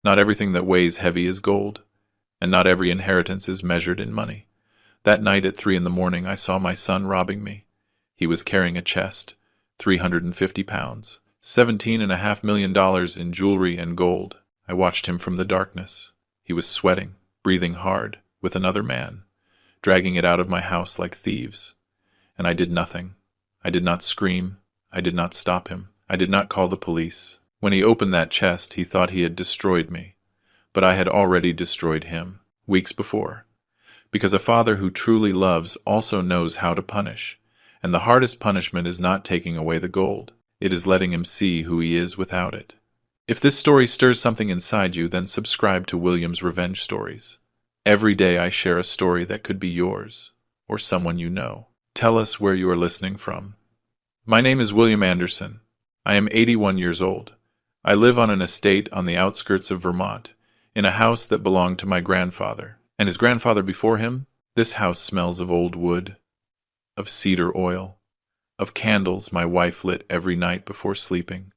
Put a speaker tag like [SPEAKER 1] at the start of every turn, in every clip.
[SPEAKER 1] Not everything that weighs heavy is gold, and not every inheritance is measured in money. That night at 3 in the morning, I saw my son robbing me. He was carrying a chest, 350 pounds, $17.5 million in jewelry and gold. I watched him from the darkness. He was sweating, breathing hard, with another man, dragging it out of my house like thieves. And I did nothing. I did not scream. I did not stop him. I did not call the police. When he opened that chest, he thought he had destroyed me. But I had already destroyed him, weeks before. Because a father who truly loves also knows how to punish. And the hardest punishment is not taking away the gold. It is letting him see who he is without it. If this story stirs something inside you, then subscribe to William's Revenge Stories. Every day I share a story that could be yours, or someone you know. Tell us where you are listening from. My name is William Anderson. I am 81 years old. I live on an estate on the outskirts of Vermont, in a house that belonged to my grandfather, and his grandfather before him. This house smells of old wood, of cedar oil, of candles my wife lit every night before sleeping.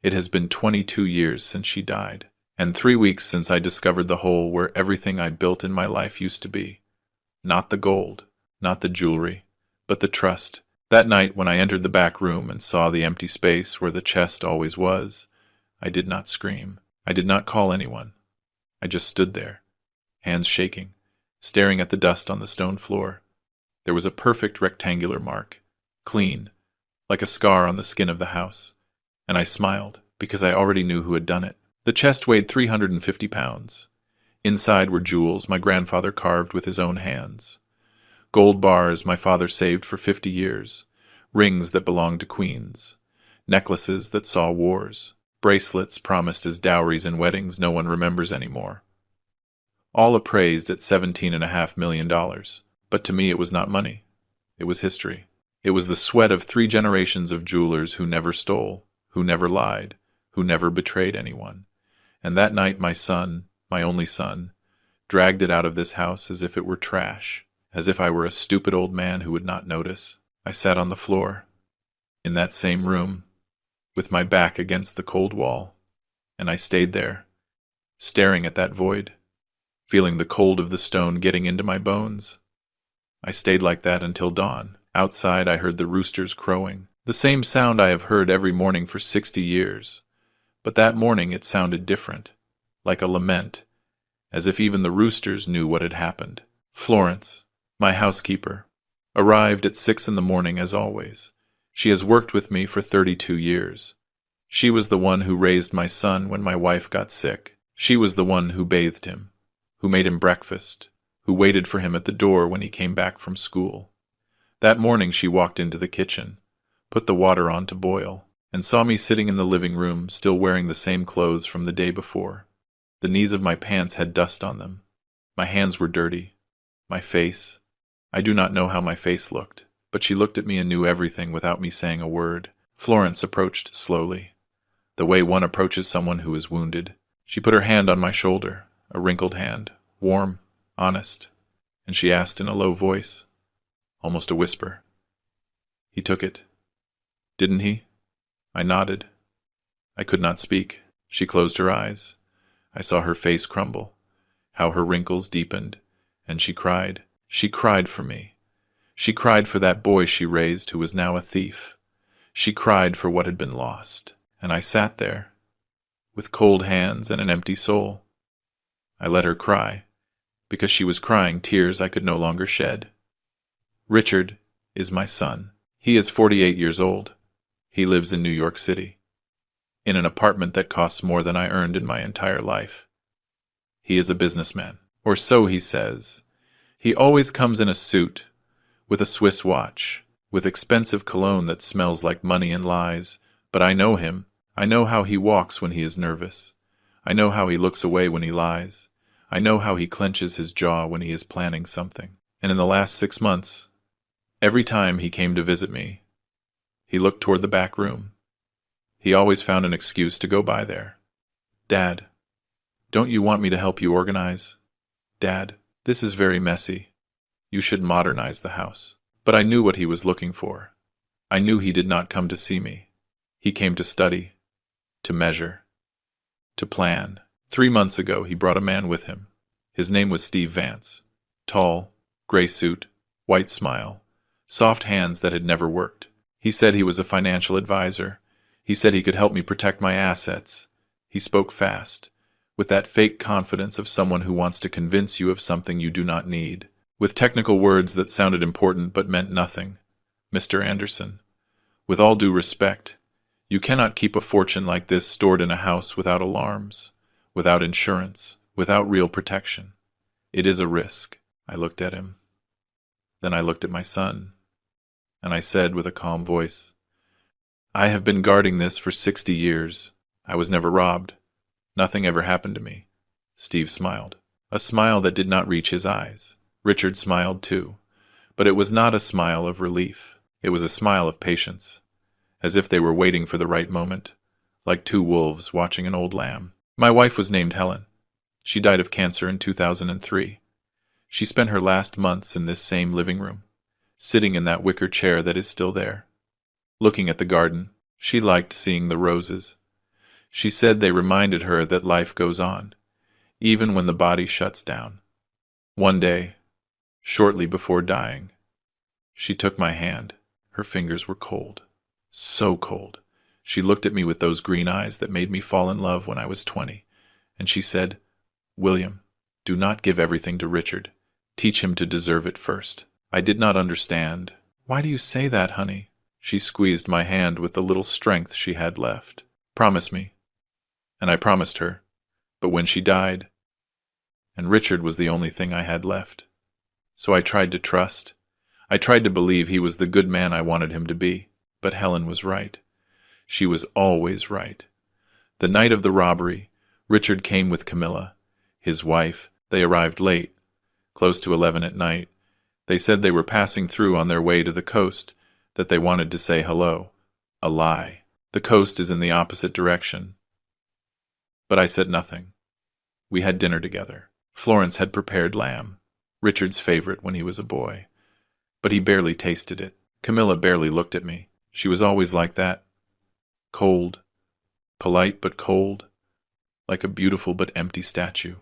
[SPEAKER 1] It has been 22 years since she died, and 3 weeks since I discovered the hole where everything I built in my life used to be. Not the gold, not the jewelry, but the trust. That night when I entered the back room and saw the empty space where the chest always was, I did not scream. I did not call anyone. I just stood there, hands shaking, staring at the dust on the stone floor. There was a perfect rectangular mark, clean, like a scar on the skin of the house. And I smiled, because I already knew who had done it. The chest weighed 350 pounds. Inside were jewels my grandfather carved with his own hands. Gold bars my father saved for 50 years. Rings that belonged to queens. Necklaces that saw wars. Bracelets promised as dowries in weddings no one remembers anymore. All appraised at $17.5 million. But to me it was not money. It was history. It was the sweat of 3 generations of jewelers who never stole, who never lied, who never betrayed anyone. And that night my son, my only son, dragged it out of this house as if it were trash, as if I were a stupid old man who would not notice. I sat on the floor, in that same room, with my back against the cold wall, and I stayed there, staring at that void, feeling the cold of the stone getting into my bones. I stayed like that until dawn. Outside I heard the roosters crowing, the same sound I have heard every morning for 60 years. But that morning it sounded different, like a lament, as if even the roosters knew what had happened. Florence, my housekeeper, arrived at 6 in the morning as always. She has worked with me for 32 years. She was the one who raised my son when my wife got sick. She was the one who bathed him, who made him breakfast, who waited for him at the door when he came back from school. That morning she walked into the kitchen, put the water on to boil, and saw me sitting in the living room, still wearing the same clothes from the day before. The knees of my pants had dust on them. My hands were dirty. My face, I do not know how my face looked, but she looked at me and knew everything without me saying a word. Florence approached slowly, the way one approaches someone who is wounded. She put her hand on my shoulder, a wrinkled hand, warm, honest, and she asked in a low voice, almost a whisper, "He took it, didn't he?" I nodded. I could not speak. She closed her eyes. I saw her face crumble, how her wrinkles deepened, and she cried. She cried for me. She cried for that boy she raised who was now a thief. She cried for what had been lost. And I sat there, with cold hands and an empty soul. I let her cry, because she was crying tears I could no longer shed. Richard is my son. He is 48 years old. He lives in New York City, in an apartment that costs more than I earned in my entire life. He is a businessman, or so he says. He always comes in a suit, with a Swiss watch, with expensive cologne that smells like money and lies. But I know him. I know how he walks when he is nervous. I know how he looks away when he lies. I know how he clenches his jaw when he is planning something. And in the last 6 months, every time he came to visit me, he looked toward the back room. He always found an excuse to go by there. "Dad, don't you want me to help you organize? Dad, this is very messy. You should modernize the house." But I knew what he was looking for. I knew he did not come to see me. He came to study, to measure, to plan. 3 months ago, he brought a man with him. His name was Steve Vance. Tall, gray suit, white smile, soft hands that had never worked. He said he was a financial advisor. He said he could help me protect my assets. He spoke fast, with that fake confidence of someone who wants to convince you of something you do not need, with technical words that sounded important but meant nothing. Mr. Anderson, with all due respect, you cannot keep a fortune like this stored in a house without alarms, without insurance, without real protection. It is a risk. I looked at him. Then I looked at my son, and I said with a calm voice, I have been guarding this for 60 years. I was never robbed. Nothing ever happened to me. Steve smiled, a smile that did not reach his eyes. Richard smiled too, but it was not a smile of relief. It was a smile of patience, as if they were waiting for the right moment, like two wolves watching an old lamb. My wife was named Helen. She died of cancer in 2003. She spent her last months in this same living room, sitting in that wicker chair that is still there, looking at the garden. She liked seeing the roses. She said they reminded her that life goes on, even when the body shuts down. One day, shortly before dying, she took my hand. Her fingers were cold, so cold. She looked at me with those green eyes that made me fall in love when I was 20, and she said, William, do not give everything to Richard. Teach him to deserve it first. I did not understand. Why do you say that, honey? She squeezed my hand with the little strength she had left. Promise me. And I promised her. But when she died, and Richard was the only thing I had left. So I tried to trust. I tried to believe he was the good man I wanted him to be. But Helen was right. She was always right. The night of the robbery, Richard came with Camilla, his wife. They arrived late, close to 11 at night. They said they were passing through on their way to the coast, that they wanted to say hello. A lie. The coast is in the opposite direction. But I said nothing. We had dinner together. Florence had prepared lamb, Richard's favorite when he was a boy. But he barely tasted it. Camilla barely looked at me. She was always like that. Cold. Polite but cold. Like a beautiful but empty statue.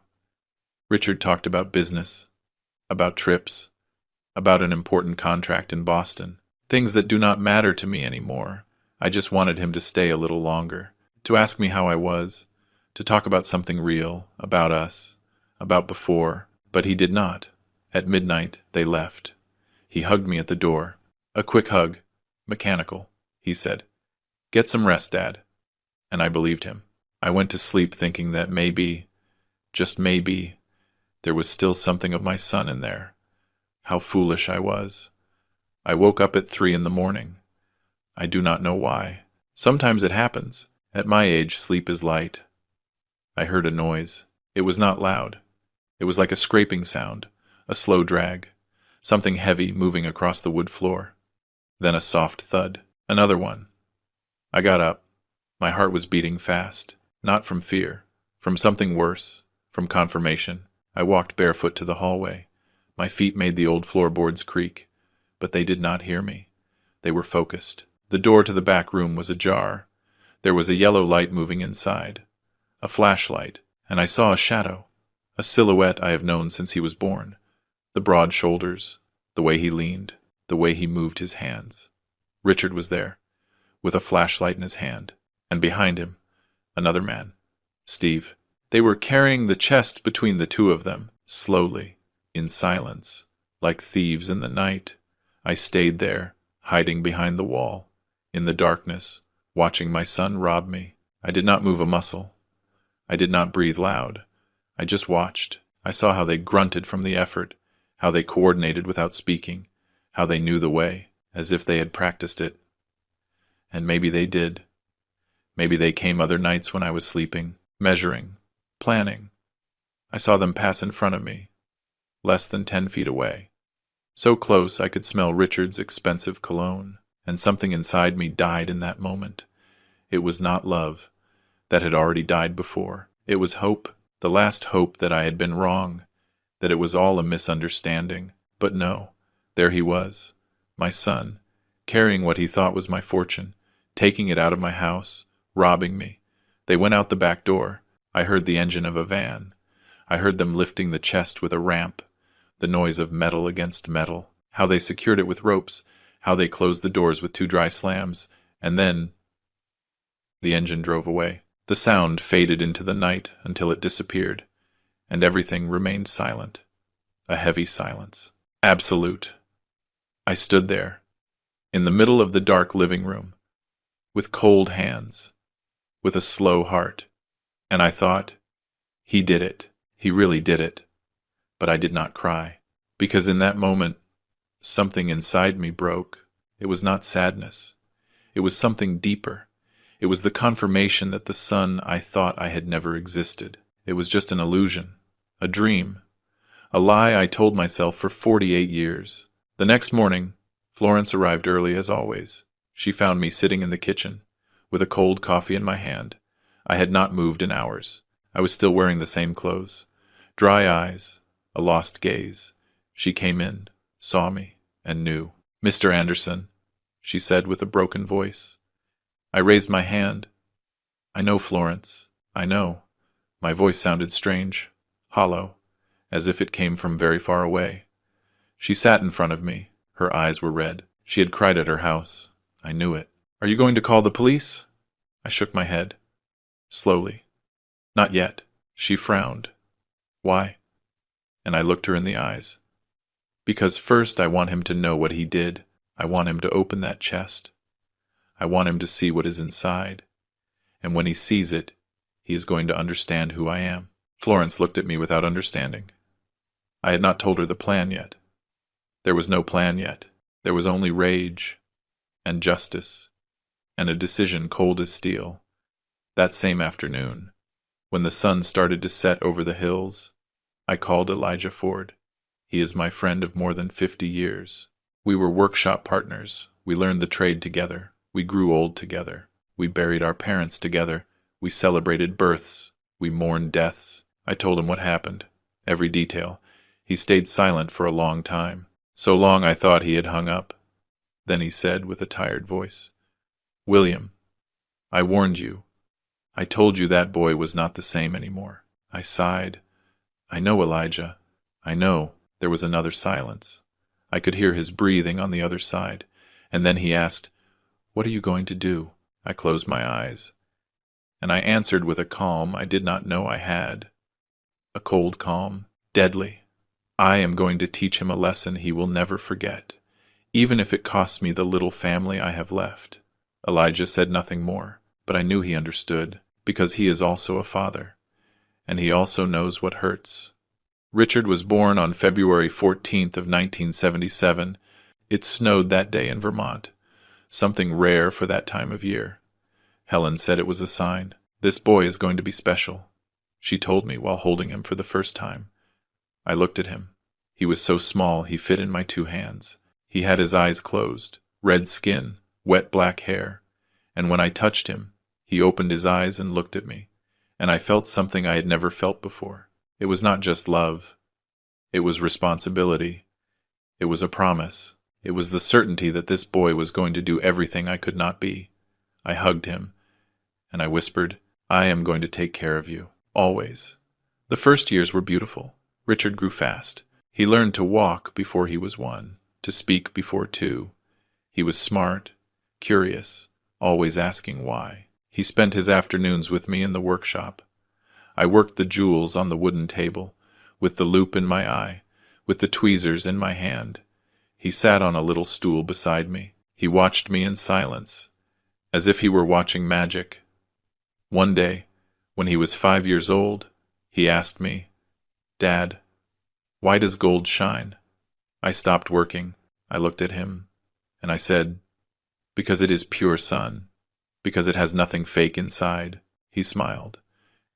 [SPEAKER 1] Richard talked about business, about trips, about an important contract in Boston. Things that do not matter to me anymore. I just wanted him to stay a little longer, to ask me how I was, to talk about something real, about us, about before. But he did not. At midnight, they left. He hugged me at the door. A quick hug. Mechanical. He said, Get some rest, Dad. And I believed him. I went to sleep thinking that maybe, just maybe, there was still something of my son in there. How foolish I was. I woke up at 3 in the morning. I do not know why. Sometimes it happens. At my age, sleep is light. I heard a noise. It was not loud. It was like a scraping sound, a slow drag, something heavy moving across the wood floor. Then a soft thud. Another one. I got up. My heart was beating fast, not from fear, from something worse, from confirmation. I walked barefoot to the hallway. My feet made the old floorboards creak, but they did not hear me. They were focused. The door to the back room was ajar. There was a yellow light moving inside, a flashlight, and I saw a shadow, a silhouette I have known since he was born. The broad shoulders, the way he leaned, the way he moved his hands. Richard was there, with a flashlight in his hand, and behind him, another man, Steve. They were carrying the chest between the two of them, slowly, in silence, like thieves in the night. I stayed there, hiding behind the wall, in the darkness, watching my son rob me. I did not move a muscle. I did not breathe loud. I just watched. I saw how they grunted from the effort, how they coordinated without speaking, how they knew the way, as if they had practiced it. And maybe they did. Maybe they came other nights when I was sleeping, measuring, planning. I saw them pass in front of me, less than 10 feet away. So close I could smell Richard's expensive cologne, and something inside me died in that moment. It was not love. That had already died before. It was hope, the last hope that I had been wrong, that it was all a misunderstanding. But no, there he was, my son, carrying what he thought was my fortune, taking it out of my house, robbing me. They went out the back door. I heard the engine of a van. I heard them lifting the chest with a ramp, the noise of metal against metal, how they secured it with ropes, how they closed the doors with two dry slams, and then the engine drove away. The sound faded into the night until it disappeared, and everything remained silent. A heavy silence. Absolute. I stood there, in the middle of the dark living room, with cold hands, with a slow heart, and I thought, he did it. He really did it. But I did not cry, because in that moment, something inside me broke. It was not sadness. It was something deeper. It was the confirmation that the son I thought I had never existed. It was just an illusion, a dream, a lie I told myself for 48 years. The next morning, Florence arrived early as always. She found me sitting in the kitchen, with a cold coffee in my hand. I had not moved in hours. I was still wearing the same clothes. Dry eyes, a lost gaze. She came in, saw me, and knew. "Mr. Anderson," she said with a broken voice. I raised my hand. "I know, Florence, I know." My voice sounded strange, hollow, as if it came from very far away. She sat in front of me. Her eyes were red. She had cried at her house. I knew it. "Are you going to call the police?" I shook my head. Slowly. "Not yet." She frowned. "Why?" And I looked her in the eyes. "Because first I want him to know what he did. I want him to open that chest. I want him to see what is inside. And when he sees it, he is going to understand who I am." Florence looked at me without understanding. I had not told her the plan yet. There was no plan yet. There was only rage, and justice, and a decision cold as steel. That same afternoon, when the sun started to set over the hills, I called Elijah Ford. He is my friend of more than 50 years. We were workshop partners. We learned the trade together. We grew old together. We buried our parents together. We celebrated births. We mourned deaths. I told him what happened, every detail. He stayed silent for a long time. So long I thought he had hung up. Then he said with a tired voice, "William, I warned you. I told you that boy was not the same anymore." I sighed. "I know, Elijah. I know." There was another silence. I could hear his breathing on the other side. And then he asked, "What are you going to do?" I closed my eyes. And I answered with a calm I did not know I had. A cold calm, deadly. "I am going to teach him a lesson he will never forget, even if it costs me the little family I have left." Elijah said nothing more, but I knew he understood, because he is also a father, and he also knows what hurts. Richard was born on February 14th of 1977. It snowed that day in Vermont, something rare for that time of year. Helen said it was a sign. "This boy is going to be special," she told me while holding him for the first time. I looked at him. He was so small he fit in my two hands. He had his eyes closed, red skin, wet black hair, and when I touched him, he opened his eyes and looked at me, and I felt something I had never felt before. It was not just love. It was responsibility. It was a promise. It was the certainty that this boy was going to do everything I could not be. I hugged him, and I whispered, "I am going to take care of you, always." The first years were beautiful. Richard grew fast. He learned to walk before he was 1, to speak before 2. He was smart, curious, always asking why. He spent his afternoons with me in the workshop. I worked the jewels on the wooden table, with the loop in my eye, with the tweezers in my hand. He sat on a little stool beside me. He watched me in silence, as if he were watching magic. One day, when he was 5 years old, he asked me, "Dad, why does gold shine?" I stopped working. I looked at him, and I said, "Because it is pure sun, because it has nothing fake inside." He smiled,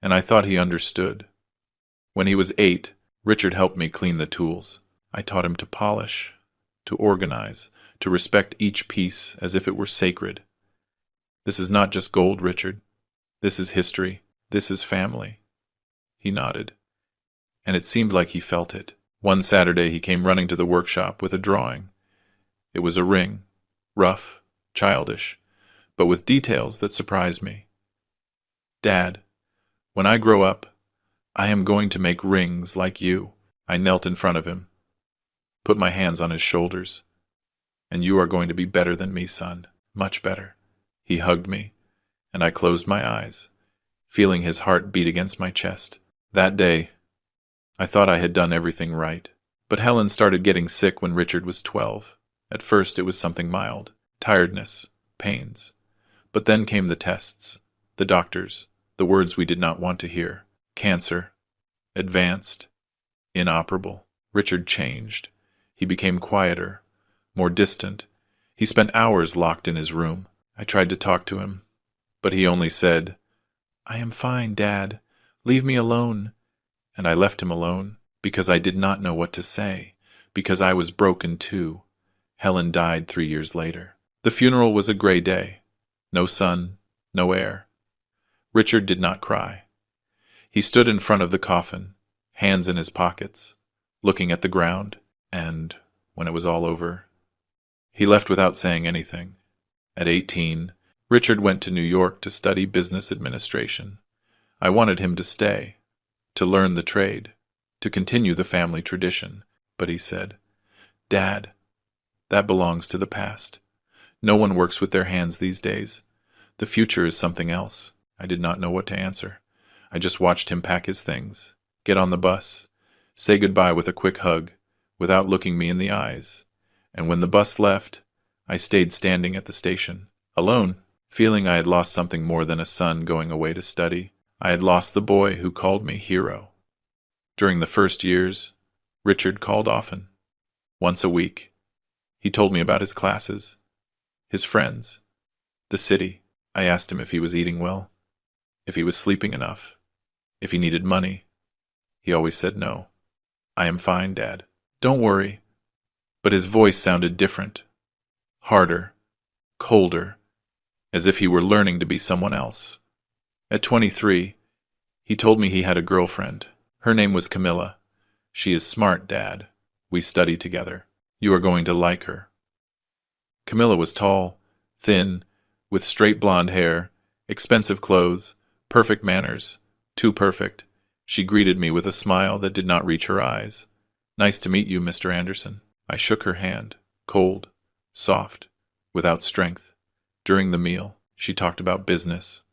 [SPEAKER 1] and I thought he understood. When he was 8, Richard helped me clean the tools. I taught him to polish, to organize, to respect each piece as if it were sacred. "This is not just gold, Richard. This is history. This is family." He nodded, and it seemed like he felt it. One Saturday he came running to the workshop with a drawing. It was a ring, rough, childish, but with details that surprised me. "Dad, When I grow up, I am going to make rings like you. I knelt in front of him, put my hands on his shoulders. And you are going to be better than me, son. Much better. He hugged me, and I closed my eyes, feeling his heart beat against my chest. That day, I thought I had done everything right. But Helen started getting sick when Richard was 12. At first it was something mild, tiredness, pains. But then came the tests, the doctors, the words we did not want to hear. Cancer, advanced, inoperable. Richard changed. He became quieter, more distant. He spent hours locked in his room. I tried to talk to him, but he only said, "I am fine, Dad. Leave me alone." And I left him alone, because I did not know what to say, because I was broken too. Helen died 3 years later. The funeral was a gray day. No sun, no air. Richard did not cry. He stood in front of the coffin, hands in his pockets, looking at the ground, and, when it was all over, he left without saying anything. At 18, Richard went to New York to study business administration. I wanted him to stay, to learn the trade, to continue the family tradition, but he said, "Dad, that belongs to the past. No one works with their hands these days. The future is something else." I did not know what to answer. I just watched him pack his things, get on the bus, say goodbye with a quick hug, without looking me in the eyes. And when the bus left, I stayed standing at the station, alone, feeling I had lost something more than a son going away to study. I had lost the boy who called me hero. During the first years, Richard called often, once a week. He told me about his classes, his friends, the city. I asked him if he was eating well, if he was sleeping enough, if he needed money. He always said no. "I am fine, Dad. Don't worry." But his voice sounded different, harder, colder, as if he were learning to be someone else. At 23, he told me he had a girlfriend. Her name was Camilla. "She is smart, Dad. We study together. You are going to like her." Camilla was tall, thin, with straight blonde hair, expensive clothes, perfect manners, too perfect. She greeted me with a smile that did not reach her eyes. "Nice to meet you, Mr. Anderson." I shook her hand, cold, soft, without strength. During the meal, she talked about business,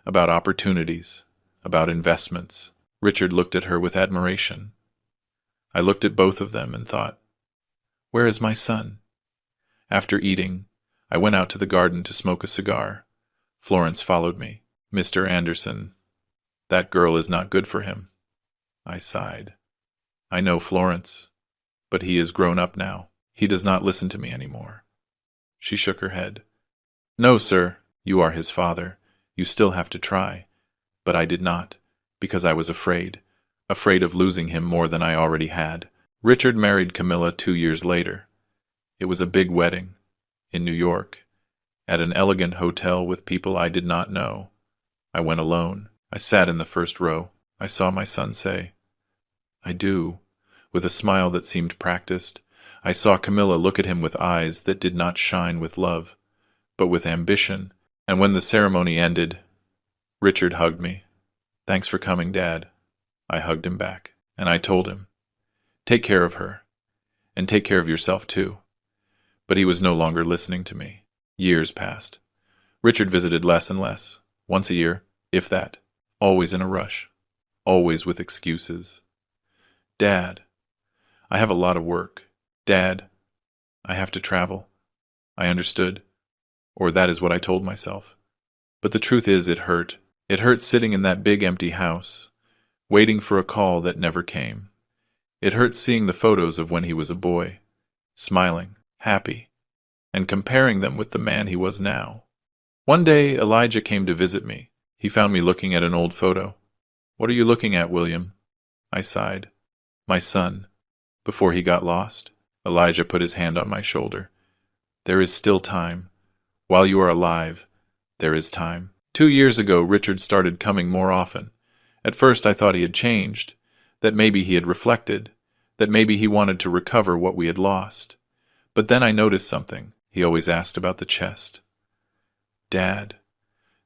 [SPEAKER 1] about opportunities, about investments. Richard looked at her with admiration. I looked at both of them and thought, "Where is my son?" After eating, I went out to the garden to smoke a cigar. Florence followed me. "Mr. Anderson, that girl is not good for him." I sighed. "I know, Florence, but he is grown up now. He does not listen to me anymore." She shook her head. "No, sir, you are his father. You still have to try." But I did not, because I was afraid of losing him more than I already had. Richard married Camilla 2 years later. It was a big wedding, in New York, at an elegant hotel with people I did not know. I went alone. I sat in the first row. I saw my son say, "I do," with a smile that seemed practiced. I saw Camilla look at him with eyes that did not shine with love, but with ambition. And when the ceremony ended, Richard hugged me. "Thanks for coming, Dad." I hugged him back, and I told him, "Take care of her, and take care of yourself too." But he was no longer listening to me. Years passed. Richard visited less and less, once a year, if that, always in a rush, always with excuses. "Dad, I have a lot of work. Dad, I have to travel." I understood, or that is what I told myself. But the truth is it hurt. It hurt sitting in that big empty house, waiting for a call that never came. It hurt seeing the photos of when he was a boy, smiling, happy, and comparing them with the man he was now. One day, Elijah came to visit me. He found me looking at an old photo. "What are you looking at, William?" I sighed. "My son, before he got lost." Elijah put his hand on my shoulder. "There is still time. While you are alive, there is time." 2 years ago, Richard started coming more often. At first I thought he had changed, that maybe he had reflected, that maybe he wanted to recover what we had lost. But then I noticed something. He always asked about the chest. "Dad,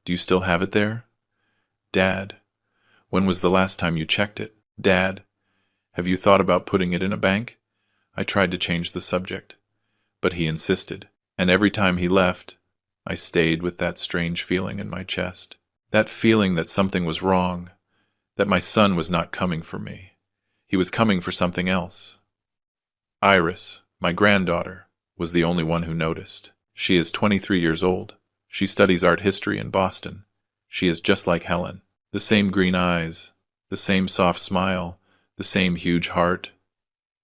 [SPEAKER 1] do you still have it there? Dad, When was the last time you checked it? Dad, have you thought about putting it in a bank? I tried to change the subject, but he insisted, and every time he left, I stayed with that strange feeling in my chest. That feeling that something was wrong, that my son was not coming for me. He was coming for something else. Iris, my granddaughter, was the only one who noticed. She is 23 years old. She studies art history in Boston. She is just like Helen. The same green eyes, the same soft smile, the same huge heart.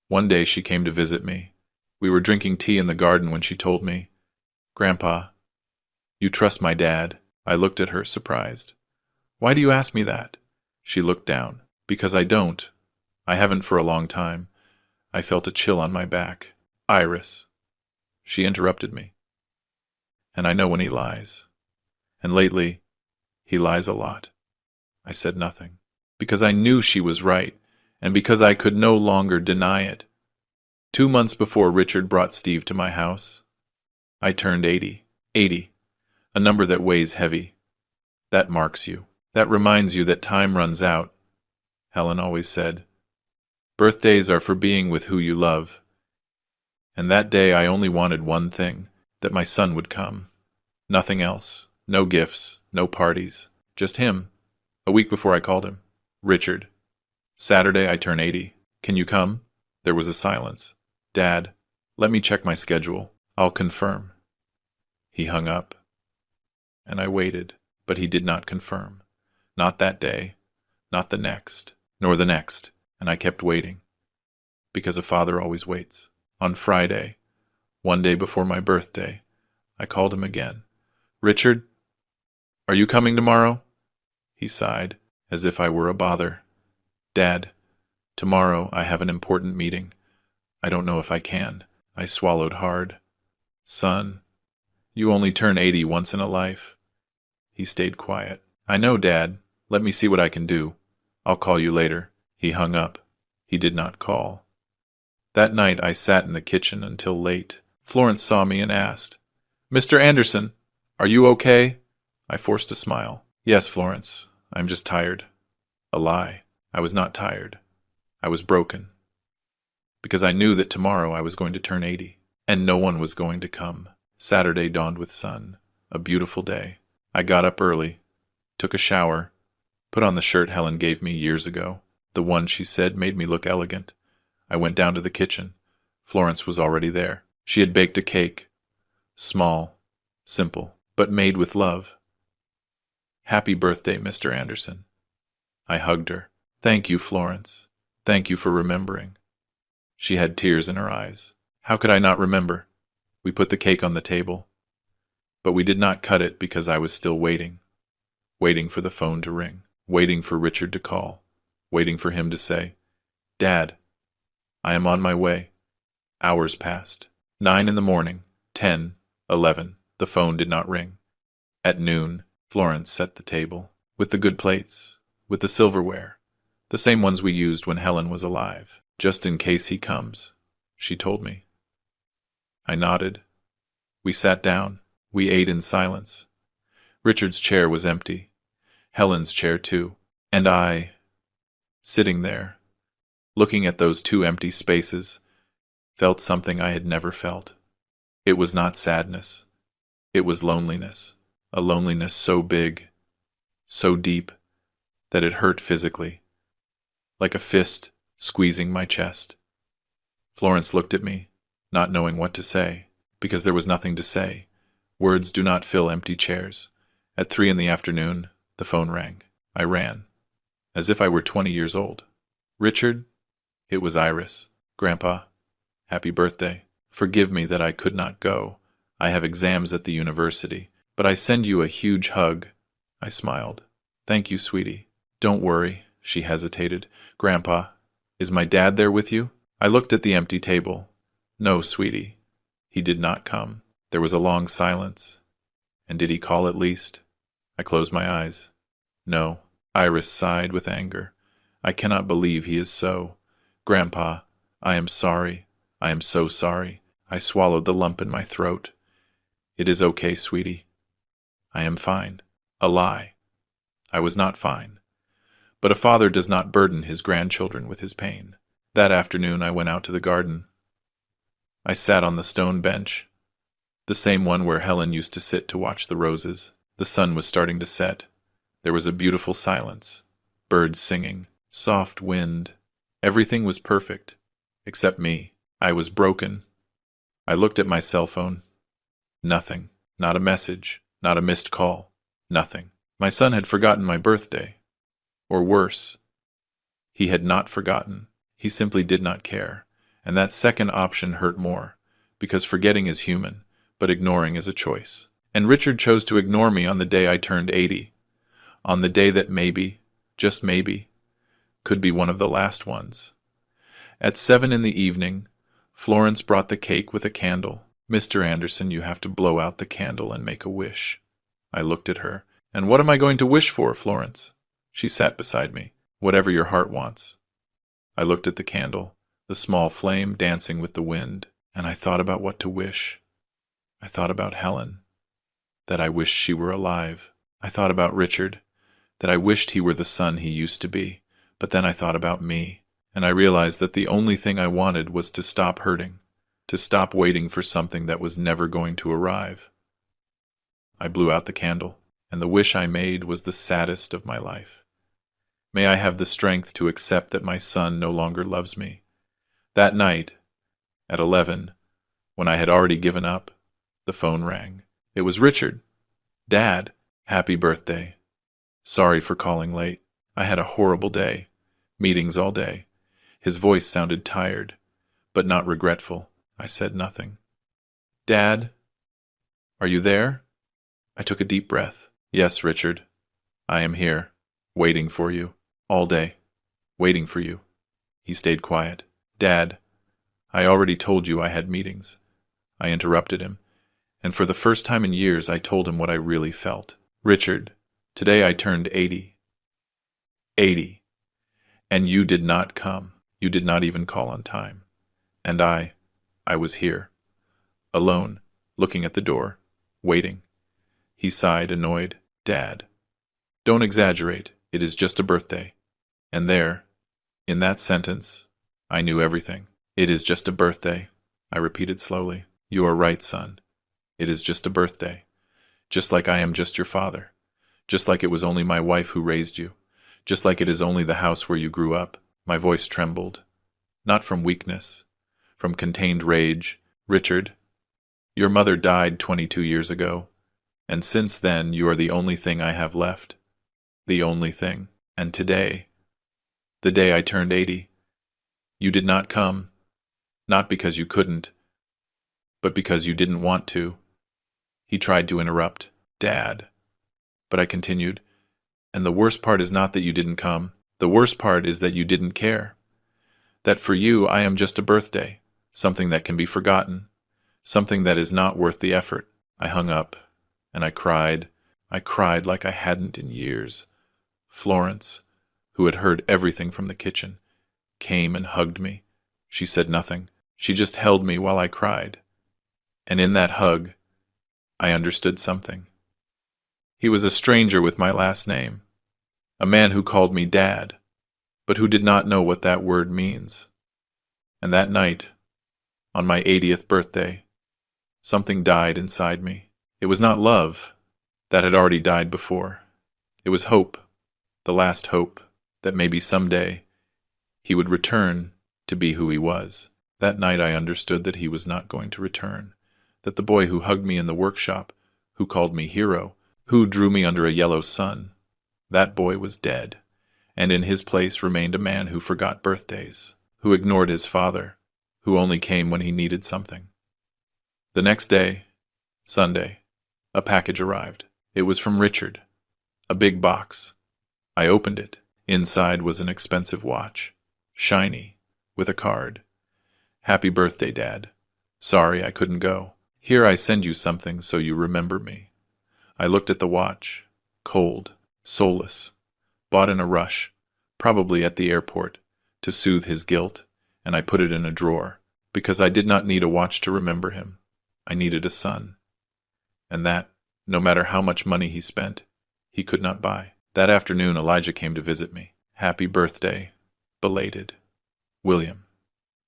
[SPEAKER 1] One day she came to visit me. We were drinking tea in the garden when she told me, "Grandpa, you trust my dad?" I looked at her, surprised. "Why do you ask me that?" She looked down. "Because I don't. I haven't for a long time." I felt a chill on my back. "Iris." She interrupted me. "And I know when he lies. And lately, he lies a lot." I said nothing, because I knew she was right, and because I could no longer deny it. 2 months before Richard brought Steve to my house, I turned 80. 80, a number that weighs heavy. That marks you. That reminds you that time runs out. Helen always said, "Birthdays are for being with who you love." And that day I only wanted one thing, that my son would come. Nothing else. No gifts, no parties. Just him. A week before I called him. "Richard, Saturday I turn 80. Can you come?" There was a silence. "Dad, let me check my schedule. I'll confirm." He hung up. And I waited, but he did not confirm. Not that day, not the next, nor the next, and I kept waiting. Because a father always waits. On Friday, one day before my birthday, I called him again. "Richard, are you coming tomorrow?" He sighed, as if I were a bother. "Dad, tomorrow I have an important meeting. I don't know if I can." I swallowed hard. "Son, you only turn 80 once in a life." He stayed quiet. "I know, Dad. Let me see what I can do. I'll call you later." He hung up. He did not call. That night I sat in the kitchen until late. Florence saw me and asked, "Mr. Anderson, are you okay?" I forced a smile. "Yes, Florence. I'm just tired." A lie. I was not tired. I was broken. Because I knew that tomorrow I was going to turn 80, and no one was going to come. Saturday dawned with sun. A beautiful day. I got up early, took a shower, put on the shirt Helen gave me years ago. The one she said made me look elegant. I went down to the kitchen. Florence was already there. She had baked a cake. Small, simple, but made with love. "Happy birthday, Mr. Anderson." I hugged her. "Thank you, Florence. Thank you for remembering." She had tears in her eyes. How could I not remember? We put the cake on the table. But we did not cut it because I was still waiting. Waiting for the phone to ring. Waiting for Richard to call. Waiting for him to say, "Dad, I am on my way." Hours passed. 9 in the morning, 10, 11. The phone did not ring. At noon, Florence set the table. With the good plates. With the silverware. The same ones we used when Helen was alive. "Just in case he comes," she told me. I nodded. We sat down. We ate in silence. Richard's chair was empty. Helen's chair too. And I, sitting there, looking at those two empty spaces, felt something I had never felt. It was not sadness. It was loneliness. A loneliness so big, so deep, that it hurt physically, like a fist squeezing my chest. Florence looked at me, not knowing what to say, because there was nothing to say. Words do not fill empty chairs. At 3 in the afternoon, the phone rang. I ran, as if I were 20 years old. "Richard?" It was Iris. "Grandpa, happy birthday. Forgive me that I could not go. I have exams at the university, but I send you a huge hug." I smiled. "Thank you, sweetie." "Don't worry," she hesitated. "Grandpa, is my dad there with you?" I looked at the empty table. "No, sweetie. He did not come." There was a long silence. "And did he call at least?" I closed my eyes. "No." Iris sighed with anger. "I cannot believe he is so. Grandpa, I am sorry. I am so sorry." I swallowed the lump in my throat. "It is okay, sweetie. I am fine." A lie. I was not fine. But a father does not burden his grandchildren with his pain. That afternoon I went out to the garden. I sat on the stone bench, the same one where Helen used to sit to watch the roses. The sun was starting to set. There was a beautiful silence. Birds singing. Soft wind. Everything was perfect. Except me. I was broken. I looked at my cell phone. Nothing. Not a message. Not a missed call. Nothing. My son had forgotten my birthday. Or worse, he had not forgotten. He simply did not care. And that second option hurt more, because forgetting is human, but ignoring is a choice. And Richard chose to ignore me on the day I turned 80, on the day that maybe, just maybe, could be one of the last ones. At 7 in the evening, Florence brought the cake with a candle. "Mr. Anderson, you have to blow out the candle and make a wish." I looked at her. "And what am I going to wish for, Florence?" She sat beside me. "Whatever your heart wants." I looked at the candle, the small flame dancing with the wind, and I thought about what to wish. I thought about Helen, that I wished she were alive. I thought about Richard, that I wished he were the son he used to be. But then I thought about me, and I realized that the only thing I wanted was to stop hurting, to stop waiting for something that was never going to arrive. I blew out the candle, and the wish I made was the saddest of my life. May I have the strength to accept that my son no longer loves me. That night, at 11, when I had already given up, the phone rang. It was Richard. "Dad, happy birthday. Sorry for calling late. I had a horrible day. Meetings all day." His voice sounded tired, but not regretful. I said nothing. "Dad, are you there?" I took a deep breath. "Yes, Richard. I am here, waiting for you, all day, waiting for you." He stayed quiet. "Dad, I already told you I had meetings." I interrupted him, and for the first time in years I told him what I really felt. "Richard, today I turned 80. 80. And you did not come. You did not even call on time. And I was here, alone, looking at the door, waiting." He sighed, annoyed. "Dad, don't exaggerate. It is just a birthday." And there, in that sentence, I knew everything. "It is just a birthday," I repeated slowly. "You are right, son. It is just a birthday. Just like I am just your father. Just like it was only my wife who raised you. Just like it is only the house where you grew up." My voice trembled. Not from weakness, from contained rage. "Richard, your mother died 22 years ago. And since then, you are the only thing I have left. The only thing. And today, the day I turned 80, you did not come. Not because you couldn't, but because you didn't want to." He tried to interrupt. "Dad." But I continued, "And the worst part is not that you didn't come. The worst part is that you didn't care. That for you, I am just a birthday, something that can be forgotten, something that is not worth the effort." I hung up, and I cried. I cried like I hadn't in years. Florence, who had heard everything from the kitchen, came and hugged me. She said nothing. She just held me while I cried. And in that hug, I understood something. He was a stranger with my last name, a man who called me Dad, but who did not know what that word means. And that night, on my 80th birthday, something died inside me. It was not love. That had already died before. It was hope, the last hope, that maybe someday he would return to be who he was. That night I understood that he was not going to return, that the boy who hugged me in the workshop, who called me hero, who drew me under a yellow sun, that boy was dead, and in his place remained a man who forgot birthdays, who ignored his father, who only came when he needed something. The next day, Sunday, a package arrived. It was from Richard, a big box. I opened it. Inside was an expensive watch, shiny, with a card. "Happy birthday, Dad. Sorry I couldn't go. Here I send you something so you remember me." I looked at the watch, cold, soulless, bought in a rush, probably at the airport, to soothe his guilt, and I put it in a drawer, because I did not need a watch to remember him. I needed a son. And that, no matter how much money he spent, he could not buy. That afternoon Elijah came to visit me. Happy birthday. Belated. William.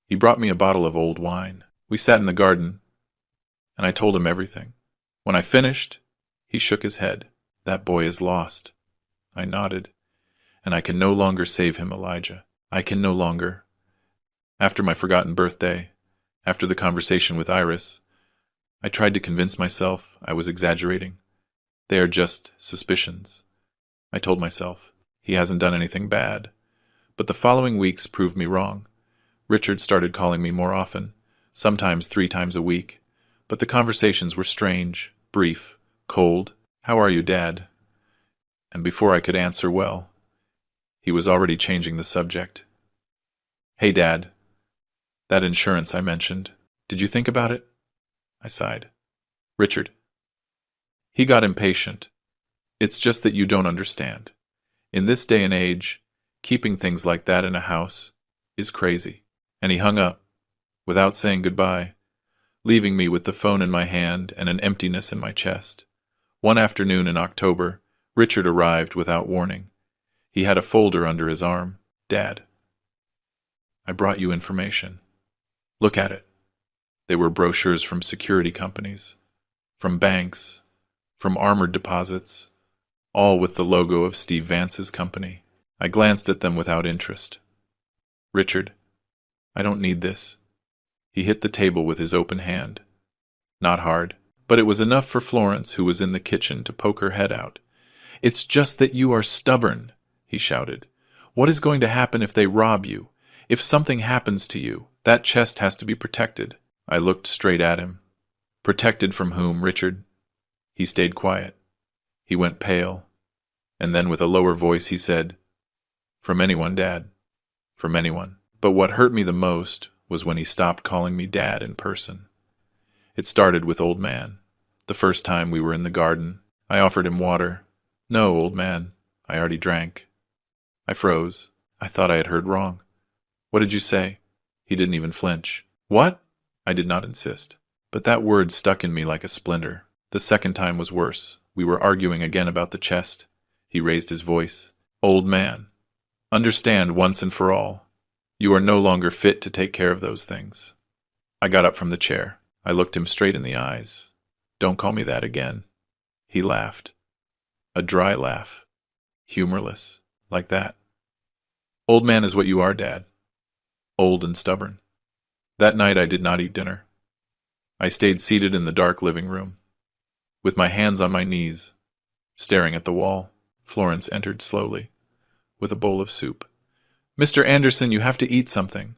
[SPEAKER 1] He brought me a bottle of old wine. We sat in the garden, and I told him everything. When I finished, he shook his head. That boy is lost. I nodded. And I can no longer save him, Elijah. I can no longer. After my forgotten birthday, after the conversation with Iris, I tried to convince myself I was exaggerating. They are just suspicions. I told myself, he hasn't done anything bad. But the following weeks proved me wrong. Richard started calling me more often, sometimes 3 times a week. But the conversations were strange, brief, cold. How are you, Dad? And before I could answer well, he was already changing the subject. Hey, Dad. That insurance I mentioned. Did you think about it? I sighed. Richard. He got impatient. It's just that you don't understand. In this day and age, keeping things like that in a house is crazy. And he hung up, without saying goodbye, leaving me with the phone in my hand and an emptiness in my chest. One afternoon in October, Richard arrived without warning. He had a folder under his arm. Dad. I brought you information. Look at it. They were brochures from security companies, from banks, from armored deposits, all with the logo of Steve Vance's company. I glanced at them without interest. Richard, I don't need this. He hit the table with his open hand. Not hard, but it was enough for Florence, who was in the kitchen, to poke her head out. It's just that you are stubborn, he shouted. What is going to happen if they rob you? If something happens to you, that chest has to be protected. I looked straight at him. Protected from whom, Richard? He stayed quiet. He went pale. And then with a lower voice he said, From anyone, Dad. From anyone. But what hurt me the most was when he stopped calling me Dad in person. It started with Old Man. The first time we were in the garden, I offered him water. No, old man, I already drank. I froze. I thought I had heard wrong. What did you say? He didn't even flinch. What? I did not insist. But that word stuck in me like a splinter. The second time was worse. We were arguing again about the chest. He raised his voice. Old man, understand once and for all. You are no longer fit to take care of those things. I got up from the chair. I looked him straight in the eyes. Don't call me that again. He laughed. A dry laugh. Humorless. Like that. Old man is what you are, Dad. Old and stubborn. That night I did not eat dinner. I stayed seated in the dark living room, with my hands on my knees, staring at the wall. Florence entered slowly, with a bowl of soup. Mr. Anderson, you have to eat something.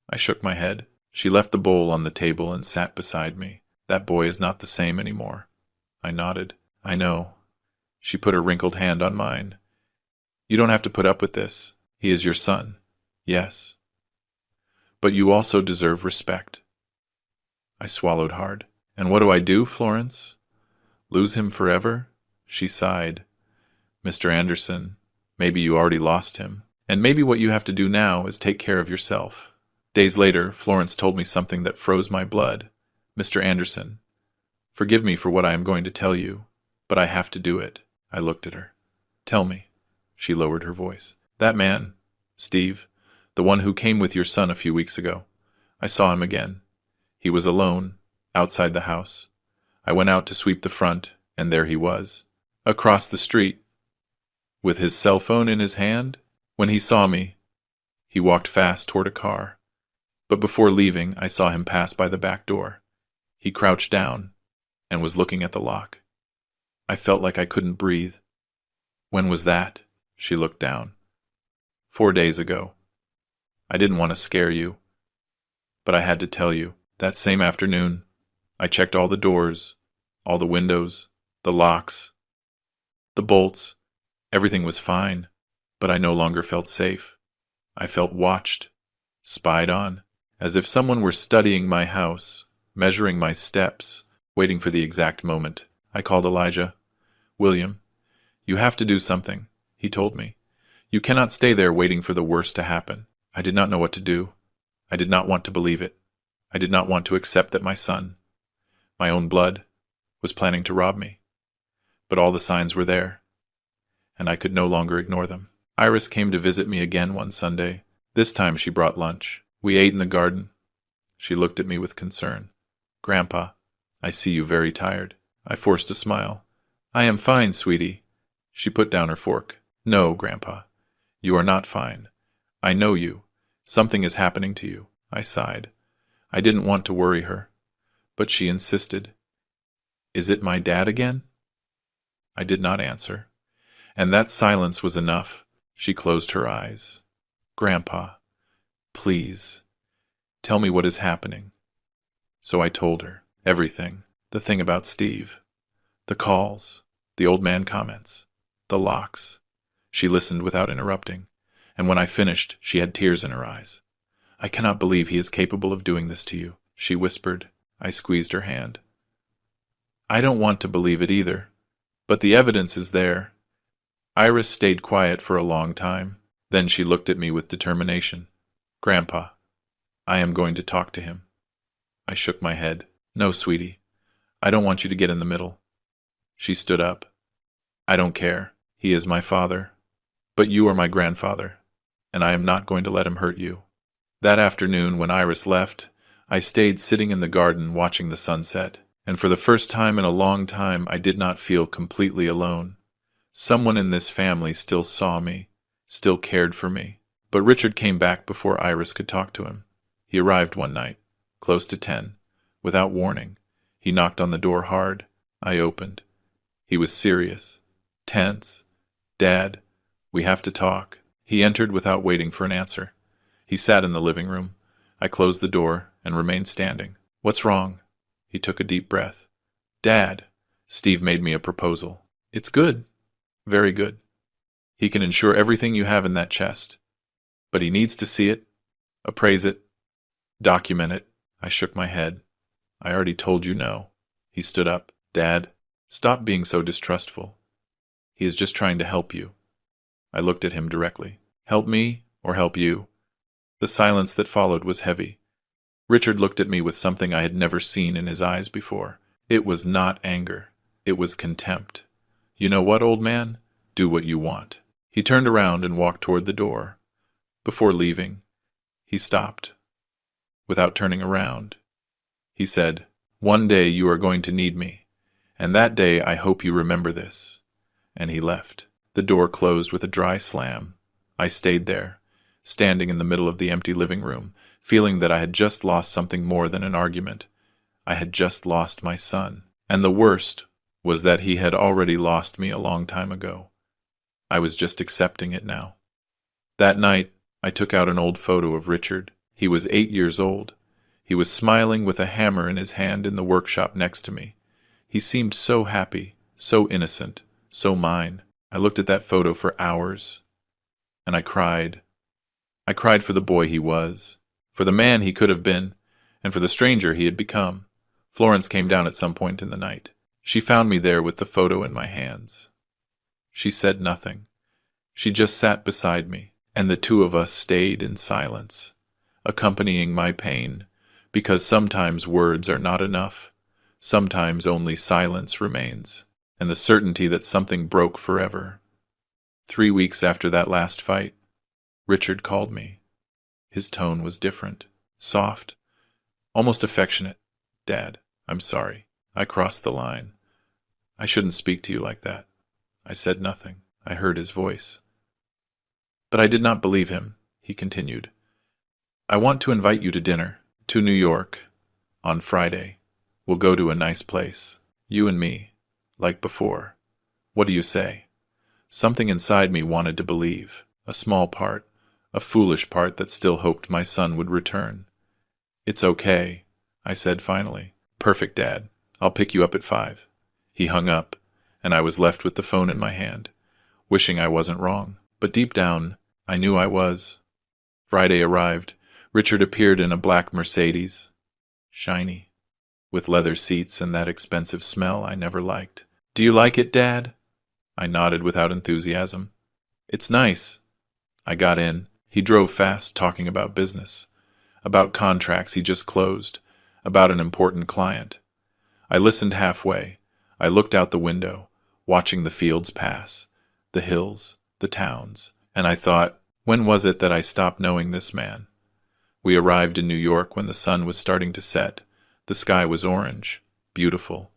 [SPEAKER 1] I shook my head. She left the bowl on the table and sat beside me. That boy is not the same anymore. I nodded. I know. She put her wrinkled hand on mine. You don't have to put up with this. He is your son. Yes. But you also deserve respect. I swallowed hard. And what do I do, Florence? Lose him forever? She sighed. Mr. Anderson, maybe you already lost him. And maybe what you have to do now is take care of yourself. Days later, Florence told me something that froze my blood. Mr. Anderson, forgive me for what I am going to tell you, but I have to do it. I looked at her. Tell me. She lowered her voice. That man, Steve, the one who came with your son a few weeks ago. I saw him again. He was alone, outside the house. I went out to sweep the front, and there he was, across the street, with his cell phone in his hand. When he saw me, he walked fast toward a car. But before leaving, I saw him pass by the back door. He crouched down and was looking at the lock. I felt like I couldn't breathe. When was that? She looked down. 4 days ago. I didn't want to scare you, but I had to tell you. That same afternoon, I checked all the doors, all the windows, the locks, the bolts. Everything was fine, but I no longer felt safe. I felt watched, spied on, as if someone were studying my house, measuring my steps, waiting for the exact moment. I called Elijah. William, you have to do something, he told me. You cannot stay there waiting for the worst to happen. I did not know what to do. I did not want to believe it. I did not want to accept that my son, my own blood, was planning to rob me. But all the signs were there, and I could no longer ignore them. Iris came to visit me again one Sunday. This time she brought lunch. We ate in the garden. She looked at me with concern. "Grandpa, I see you very tired." I forced a smile. "I am fine, sweetie." She put down her fork. "No, Grandpa, you are not fine. I know you. Something is happening to you." I sighed. I didn't want to worry her, but she insisted. "Is it my dad again?" I did not answer, and that silence was enough. She closed her eyes. "Grandpa, please, tell me what is happening." So I told her everything. The thing about Steve, the calls, the old man comments, the locks. She listened without interrupting, and when I finished, she had tears in her eyes. "I cannot believe he is capable of doing this to you," she whispered. I squeezed her hand. "I don't want to believe it either, but the evidence is there." Iris stayed quiet for a long time. Then she looked at me with determination. "Grandpa, I am going to talk to him." I shook my head. "No, sweetie. I don't want you to get in the middle." She stood up. "I don't care. He is my father. But you are my grandfather, and I am not going to let him hurt you." That afternoon, when Iris left, I stayed sitting in the garden watching the sunset, and for the first time in a long time I did not feel completely alone. Someone in this family still saw me, still cared for me. But Richard came back before Iris could talk to him. He arrived one night, close to 10, without warning. He knocked on the door hard. I opened. He was serious, tense. "Dad, we have to talk." He entered without waiting for an answer. He sat in the living room. I closed the door and remained standing. "What's wrong?" He took a deep breath. "Dad, Steve made me a proposal. It's good. Very good. He can insure everything you have in that chest. But he needs to see it, appraise it, document it." I shook my head. "I already told you no." He stood up. "Dad, stop being so distrustful. He is just trying to help you." I looked at him directly. "Help me or help you?" The silence that followed was heavy. Richard looked at me with something I had never seen in his eyes before. It was not anger. It was contempt. "You know what, old man? Do what you want." He turned around and walked toward the door. Before leaving, he stopped. Without turning around, he said, "One day you are going to need me, and that day I hope you remember this." And he left. The door closed with a dry slam. I stayed there, standing in the middle of the empty living room, feeling that I had just lost something more than an argument. I had just lost my son. And the worst was that he had already lost me a long time ago. I was just accepting it now. That night, I took out an old photo of Richard. He was 8 years old. He was smiling with a hammer in his hand in the workshop next to me. He seemed so happy, so innocent, so mine. I looked at that photo for hours, and I cried. I cried for the boy he was, for the man he could have been, and for the stranger he had become. Florence came down at some point in the night. She found me there with the photo in my hands. She said nothing. She just sat beside me, and the two of us stayed in silence, accompanying my pain, because sometimes words are not enough. Sometimes only silence remains, and the certainty that something broke forever. 3 weeks after that last fight, Richard called me. His tone was different, soft, almost affectionate. "Dad, I'm sorry. I crossed the line. I shouldn't speak to you like that." I said nothing. I heard his voice. "But I did not believe him," he continued. "I want to invite you to dinner, to New York, on Friday. We'll go to a nice place, you and me, like before. What do you say?" Something inside me wanted to believe, a small part, a foolish part that still hoped my son would return. "It's okay," I said finally. "Perfect, Dad. I'll pick you up at 5. He hung up, and I was left with the phone in my hand, wishing I wasn't wrong. But deep down, I knew I was. Friday arrived. Richard appeared in a black Mercedes, shiny, with leather seats and that expensive smell I never liked. "Do you like it, Dad?" I nodded without enthusiasm. "It's nice." I got in. He drove fast, talking about business, about contracts he just closed, about an important client. I listened halfway. I looked out the window, watching the fields pass, the hills, the towns, And I thought, when was it that I stopped knowing this man? We arrived in New York when the sun was starting to set. The sky was orange, beautiful,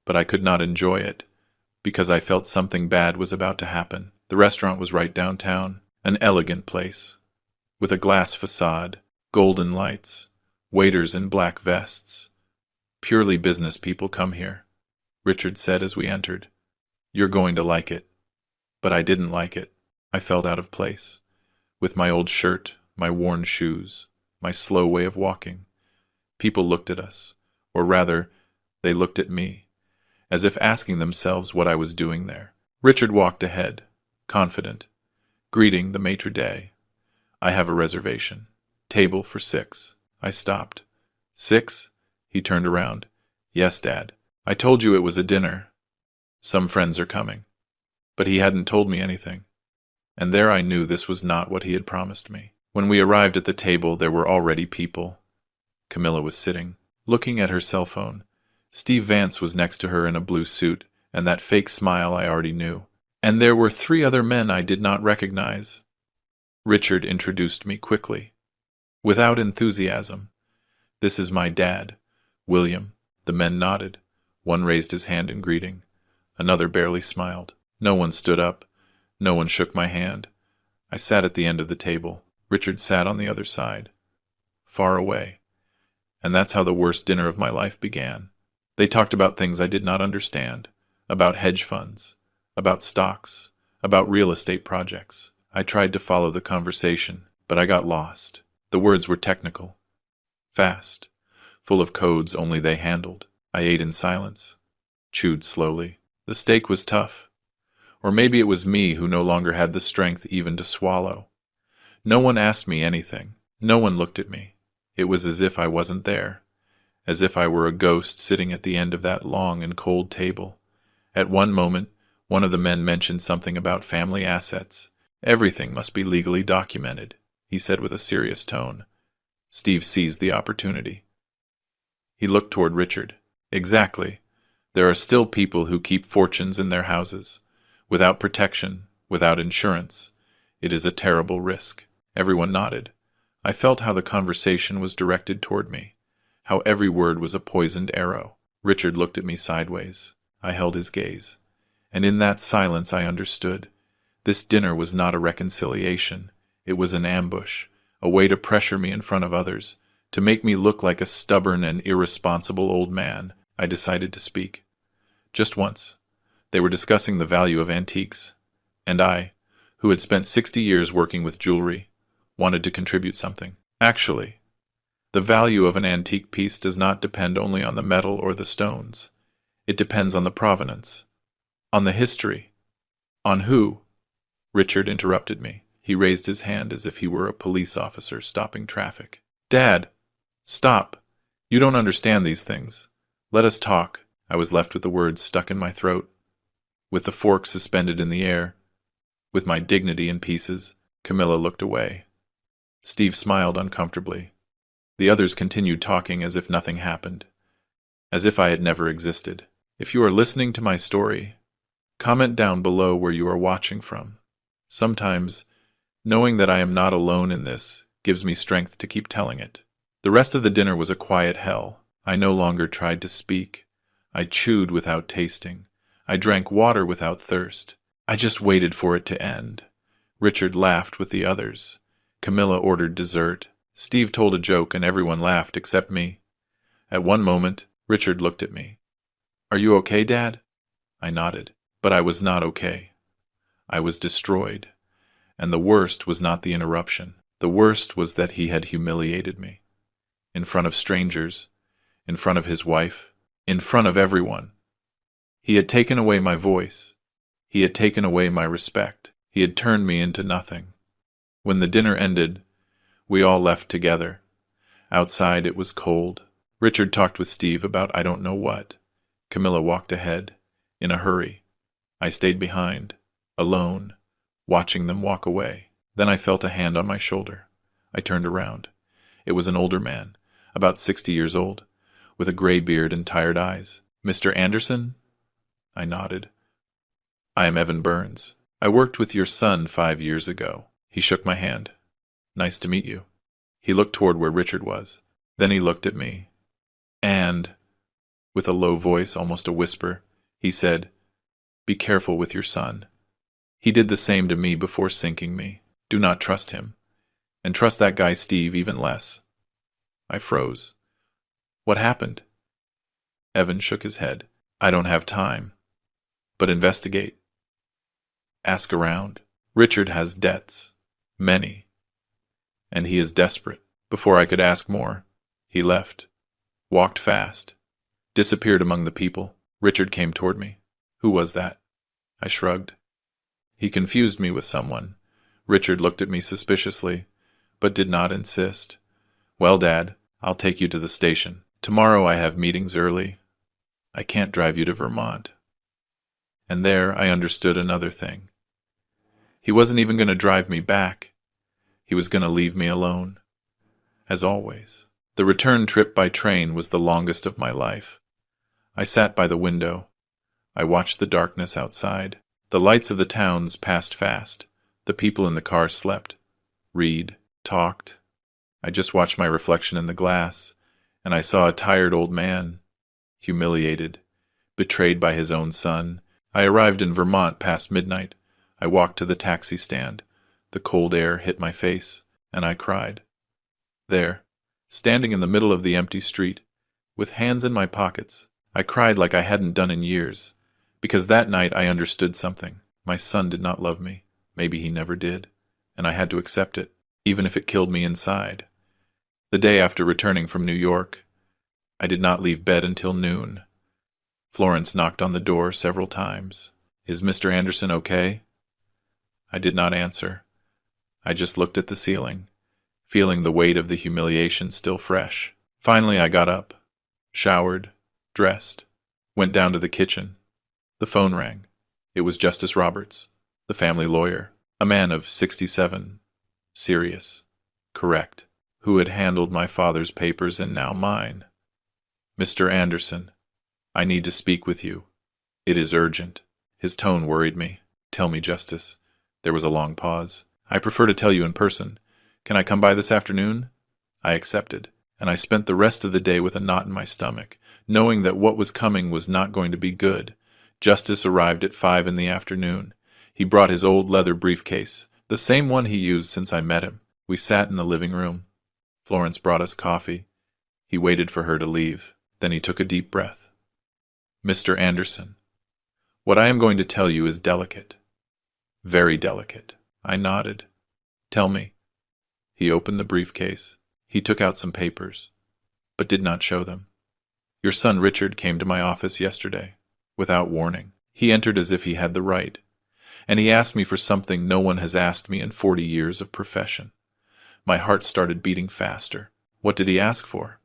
[SPEAKER 1] but I could not enjoy it, because I felt something bad was about to happen. The restaurant was right downtown, an elegant place, with a glass facade, golden lights, waiters in black vests. Purely business people come here, Richard said as we entered. You're going to like it. But I didn't like it. I felt out of place, with my old shirt, my worn shoes, my slow way of walking. People looked at us, or rather, they looked at me, as if asking themselves what I was doing there. Richard walked ahead, confident, greeting the maitre d'. I have a reservation. Table for 6. I stopped. 6? He turned around. Yes, Dad. I told you it was a dinner. Some friends are coming. But he hadn't told me anything. And there I knew this was not what he had promised me. When we arrived at the table, there were already people. Camilla was sitting, looking at her cell phone. Steve Vance was next to her in a blue suit, and that fake smile I already knew. And there were 3 other men I did not recognize. Richard introduced me quickly, without enthusiasm. This is my dad, William. The men nodded. One raised his hand in greeting. Another barely smiled. No one stood up. No one shook my hand. I sat at the end of the table. Richard sat on the other side, far away. And that's how the worst dinner of my life began. They talked about things I did not understand, about hedge funds, about stocks, about real estate projects. I tried to follow the conversation, but I got lost. The words were technical, fast, full of codes only they handled. I ate in silence, chewed slowly. The steak was tough. Or maybe it was me who no longer had the strength even to swallow. No one asked me anything. No one looked at me. It was as if I wasn't there, as if I were a ghost sitting at the end of that long and cold table. At one moment, one of the men mentioned something about family assets. Everything must be legally documented, he said with a serious tone. Steve seized the opportunity. He looked toward Richard. Exactly. There are still people who keep fortunes in their houses, without protection, without insurance. It is a terrible risk. Everyone nodded. I felt how the conversation was directed toward me, how every word was a poisoned arrow. Richard looked at me sideways. I held his gaze. And in that silence I understood. This dinner was not a reconciliation. It was an ambush, a way to pressure me in front of others, to make me look like a stubborn and irresponsible old man. I decided to speak. Just once. They were discussing the value of antiques, and I, who had spent 60 years working with jewelry, wanted to contribute something. Actually, the value of an antique piece does not depend only on the metal or the stones. It depends on the provenance, on the history, on who. Richard interrupted me. He raised his hand as if he were a police officer stopping traffic. Dad, stop. You don't understand these things. Let us talk. I was left with the words stuck in my throat, with the fork suspended in the air, with my dignity in pieces. Camilla looked away. Steve smiled uncomfortably. The others continued talking as if nothing happened, as if I had never existed. If you are listening to my story, comment down below where you are watching from. Sometimes, knowing that I am not alone in this gives me strength to keep telling it. The rest of the dinner was a quiet hell. I no longer tried to speak. I chewed without tasting. I drank water without thirst. I just waited for it to end. Richard laughed with the others. Camilla ordered dessert. Steve told a joke and everyone laughed except me. At one moment, Richard looked at me. Are you okay, Dad? I nodded. But I was not okay. I was destroyed. And the worst was not the interruption. The worst was that he had humiliated me. In front of strangers, in front of his wife, in front of everyone. He had taken away my voice. He had taken away my respect. He had turned me into nothing. When the dinner ended, we all left together. Outside it was cold. Richard talked with Steve about I don't know what. Camilla walked ahead, in a hurry. I stayed behind, alone, watching them walk away. Then I felt a hand on my shoulder. I turned around. It was an older man, about 60 years old, with a gray beard and tired eyes. Mr. Anderson? I nodded. I am Evan Burns. I worked with your son 5 years ago. He shook my hand. Nice to meet you. He looked toward where Richard was. Then he looked at me. And, with a low voice, almost a whisper, he said, "Be careful with your son. He did the same to me before sinking me. Do not trust him. And trust that guy Steve even less." I froze. What happened? Evan shook his head. I don't have time. But investigate. Ask around. Richard has debts. Many. And he is desperate. Before I could ask more, he left. Walked fast. Disappeared among the people. Richard came toward me. Who was that? I shrugged. He confused me with someone. Richard looked at me suspiciously, but did not insist. Well, Dad, I'll take you to the station. Tomorrow I have meetings early. I can't drive you to Vermont. And there I understood another thing. He wasn't even going to drive me back. He was going to leave me alone. As always. The return trip by train was the longest of my life. I sat by the window. I watched the darkness outside. The lights of the towns passed fast. The people in the car slept, read, talked. I just watched my reflection in the glass, and I saw a tired old man, humiliated, betrayed by his own son. I arrived in Vermont past midnight. I walked to the taxi stand. The cold air hit my face, and I cried. There, standing in the middle of the empty street, with hands in my pockets, I cried like I hadn't done in years, because that night I understood something. My son did not love me. Maybe he never did, and I had to accept it, even if it killed me inside. The day after returning from New York, I did not leave bed until noon. Florence knocked on the door several times. Is Mr. Anderson okay? I did not answer. I just looked at the ceiling, feeling the weight of the humiliation still fresh. Finally, I got up, showered, dressed, went down to the kitchen. The phone rang. It was Justice Roberts, the family lawyer, a man of 67, serious, correct, who had handled my father's papers and now mine. Mr. Anderson, I need to speak with you. It is urgent. His tone worried me. Tell me, Justice. There was a long pause. I prefer to tell you in person. Can I come by this afternoon? I accepted, and I spent the rest of the day with a knot in my stomach, knowing that what was coming was not going to be good. Justice arrived at 5 in the afternoon. He brought his old leather briefcase, the same one he used since I met him. We sat in the living room. Florence brought us coffee. He waited for her to leave. Then he took a deep breath. Mr. Anderson, what I am going to tell you is delicate. Very delicate. I nodded. Tell me. He opened the briefcase. He took out some papers, but did not show them. Your son Richard came to my office yesterday, without warning. He entered as if he had the right, and he asked me for something no one has asked me in 40 years of profession. My heart started beating faster. What did he ask for?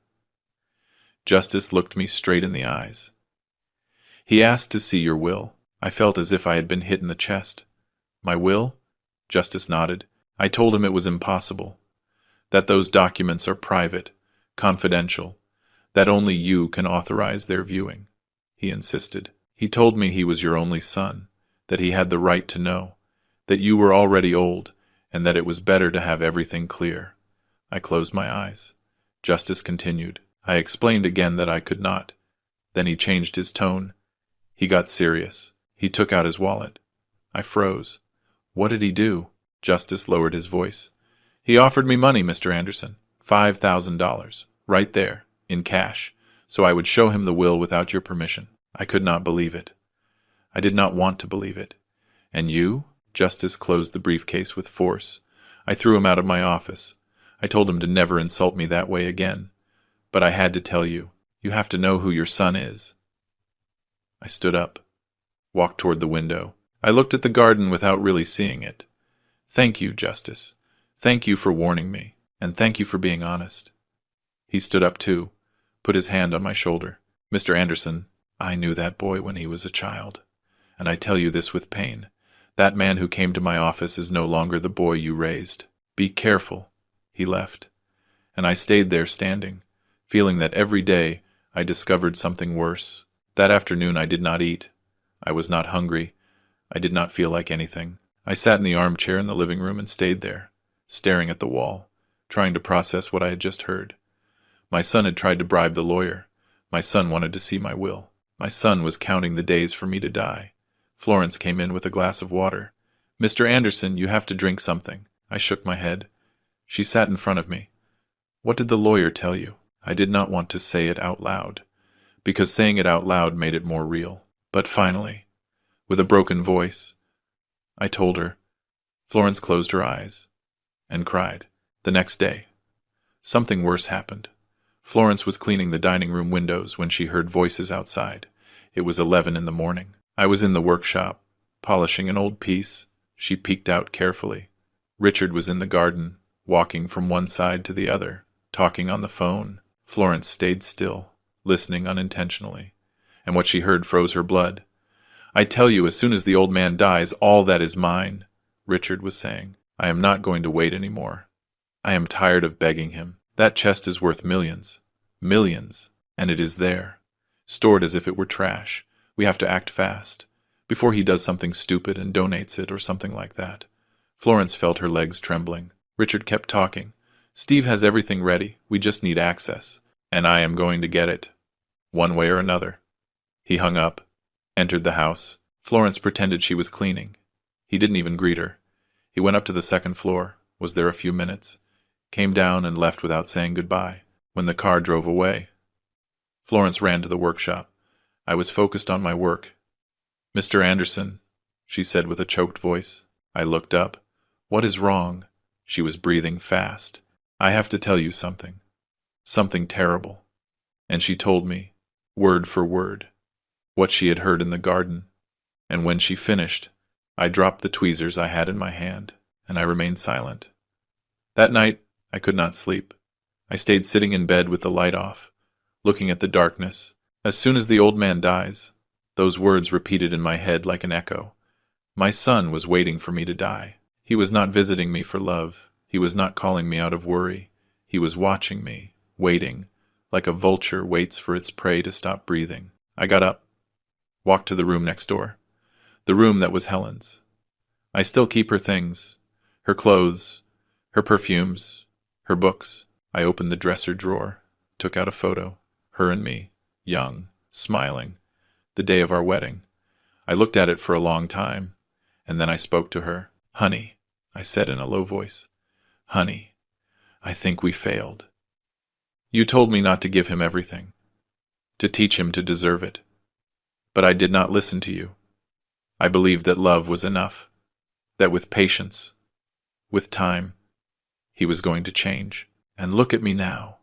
[SPEAKER 1] Justice looked me straight in the eyes. He asked to see your will. I felt as if I had been hit in the chest. My will? Justice nodded. I told him it was impossible, that those documents are private, confidential, that only you can authorize their viewing. He insisted. He told me he was your only son, that he had the right to know, that you were already old, and that it was better to have everything clear. I closed my eyes. Justice continued. I explained again that I could not. Then he changed his tone. He got serious. He took out his wallet. I froze. What did he do? Justice lowered his voice. He offered me money, Mr. Anderson. $5,000. Right there, in cash, so I would show him the will without your permission. I could not believe it. I did not want to believe it. And you? Justice closed the briefcase with force. I threw him out of my office. I told him to never insult me that way again. But I had to tell you. You have to know who your son is. I stood up, walked toward the window. I looked at the garden without really seeing it. Thank you, Justice. Thank you for warning me, and thank you for being honest. He stood up too, put his hand on my shoulder. Mr. Anderson, I knew that boy when he was a child, and I tell you this with pain. That man who came to my office is no longer the boy you raised. Be careful. He left, and I stayed there standing, feeling that every day I discovered something worse. That afternoon I did not eat. I was not hungry. I did not feel like anything. I sat in the armchair in the living room and stayed there, staring at the wall, trying to process what I had just heard. My son had tried to bribe the lawyer. My son wanted to see my will. My son was counting the days for me to die. Florence came in with a glass of water. "Mr. Anderson, you have to drink something." I shook my head. She sat in front of me. "What did the lawyer tell you?" I did not want to say it out loud, because saying it out loud made it more real. But finally, with a broken voice, I told her. Florence closed her eyes and cried. The next day, something worse happened. Florence was cleaning the dining room windows when she heard voices outside. It was 11 in the morning. I was in the workshop, polishing an old piece. She peeked out carefully. Richard was in the garden, walking from one side to the other, talking on the phone. Florence stayed still, listening unintentionally, and what she heard froze her blood. "I tell you, as soon as the old man dies, all that is mine," Richard was saying. "I am not going to wait any more. I am tired of begging him. That chest is worth millions. Millions. And it is there, stored as if it were trash. We have to act fast, before he does something stupid and donates it or something like that." Florence felt her legs trembling. Richard kept talking. "Steve has everything ready. We just need access. And I am going to get it, one way or another." He hung up, entered the house. Florence pretended she was cleaning. He didn't even greet her. He went up to the second floor, was there a few minutes, came down and left without saying goodbye. When the car drove away, Florence ran to the workshop. I was focused on my work. "Mr. Anderson," she said with a choked voice. I looked up. "What is wrong?" She was breathing fast. "I have to tell you something. Something terrible." And she told me, word for word, what she had heard in the garden. And when she finished, I dropped the tweezers I had in my hand, and I remained silent. That night, I could not sleep. I stayed sitting in bed with the light off, looking at the darkness. As soon as the old man dies, those words repeated in my head like an echo. My son was waiting for me to die. He was not visiting me for love. He was not calling me out of worry. He was watching me, waiting, like a vulture waits for its prey to stop breathing. I got up, walked to the room next door, the room that was Helen's. I still keep her things, her clothes, her perfumes, her books. I opened the dresser drawer, took out a photo, her and me, young, smiling, the day of our wedding. I looked at it for a long time, and then I spoke to her. "Honey," I said in a low voice, "honey, I think we failed. You told me not to give him everything, to teach him to deserve it. But I did not listen to you. I believed that love was enough, that with patience, with time, he was going to change. And look at me now.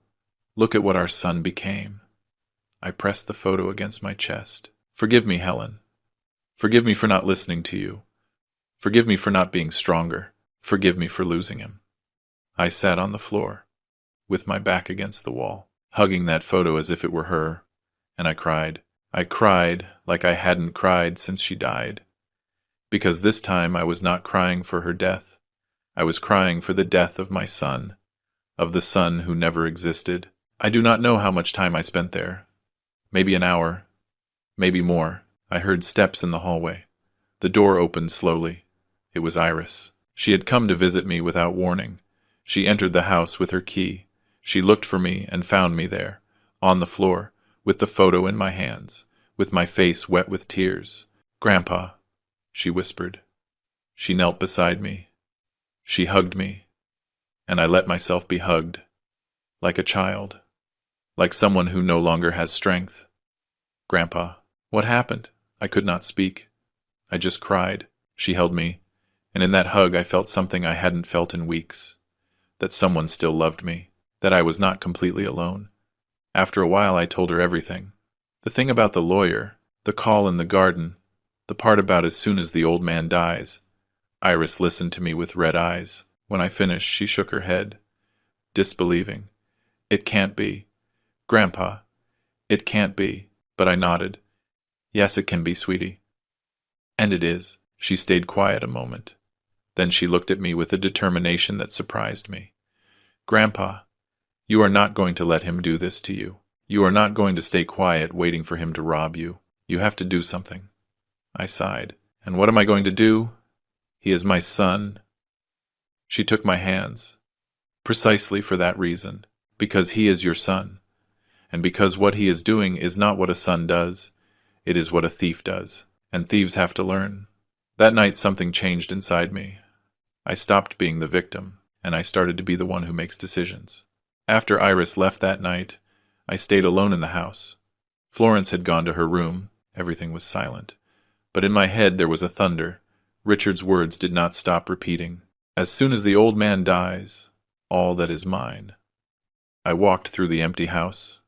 [SPEAKER 1] Look at what our son became." I pressed the photo against my chest. "Forgive me, Helen. Forgive me for not listening to you. Forgive me for not being stronger. Forgive me for losing him." I sat on the floor, with my back against the wall, hugging that photo as if it were her, and I cried. I cried like I hadn't cried since she died. Because this time I was not crying for her death. I was crying for the death of my son, of the son who never existed. I do not know how much time I spent there. Maybe an hour, maybe more. I heard steps in the hallway. The door opened slowly. It was Iris. She had come to visit me without warning. She entered the house with her key. She looked for me and found me there, on the floor, with the photo in my hands, with my face wet with tears. "Grandpa," she whispered. She knelt beside me. She hugged me, and I let myself be hugged, like a child, like someone who no longer has strength. "Grandpa." What happened? I could not speak. I just cried. She held me, and in that hug I felt something I hadn't felt in weeks, that someone still loved me, that I was not completely alone. After a while I told her everything. The thing about the lawyer, the call in the garden, the part about as soon as the old man dies. Iris listened to me with red eyes. When I finished, she shook her head, disbelieving. "It can't be. Grandpa, it can't be." But I nodded. "Yes, it can be, sweetie." "And it is." She stayed quiet a moment. Then she looked at me with a determination that surprised me. "Grandpa, you are not going to let him do this to you. You are not going to stay quiet waiting for him to rob you. You have to do something." I sighed. "And what am I going to do?" He is my son. She took my hands. Precisely for that reason. Because he is your son. And because what he is doing is not what a son does, it is what a thief does. And thieves have to learn. That night something changed inside me. I stopped being the victim, and I started to be the one who makes decisions. After Iris left that night, I stayed alone in the house. Florence had gone to her room. Everything was silent. But in my head there was a thunder. Richard's words did not stop repeating. As soon as the old man dies, all that is mine. I walked through the empty house,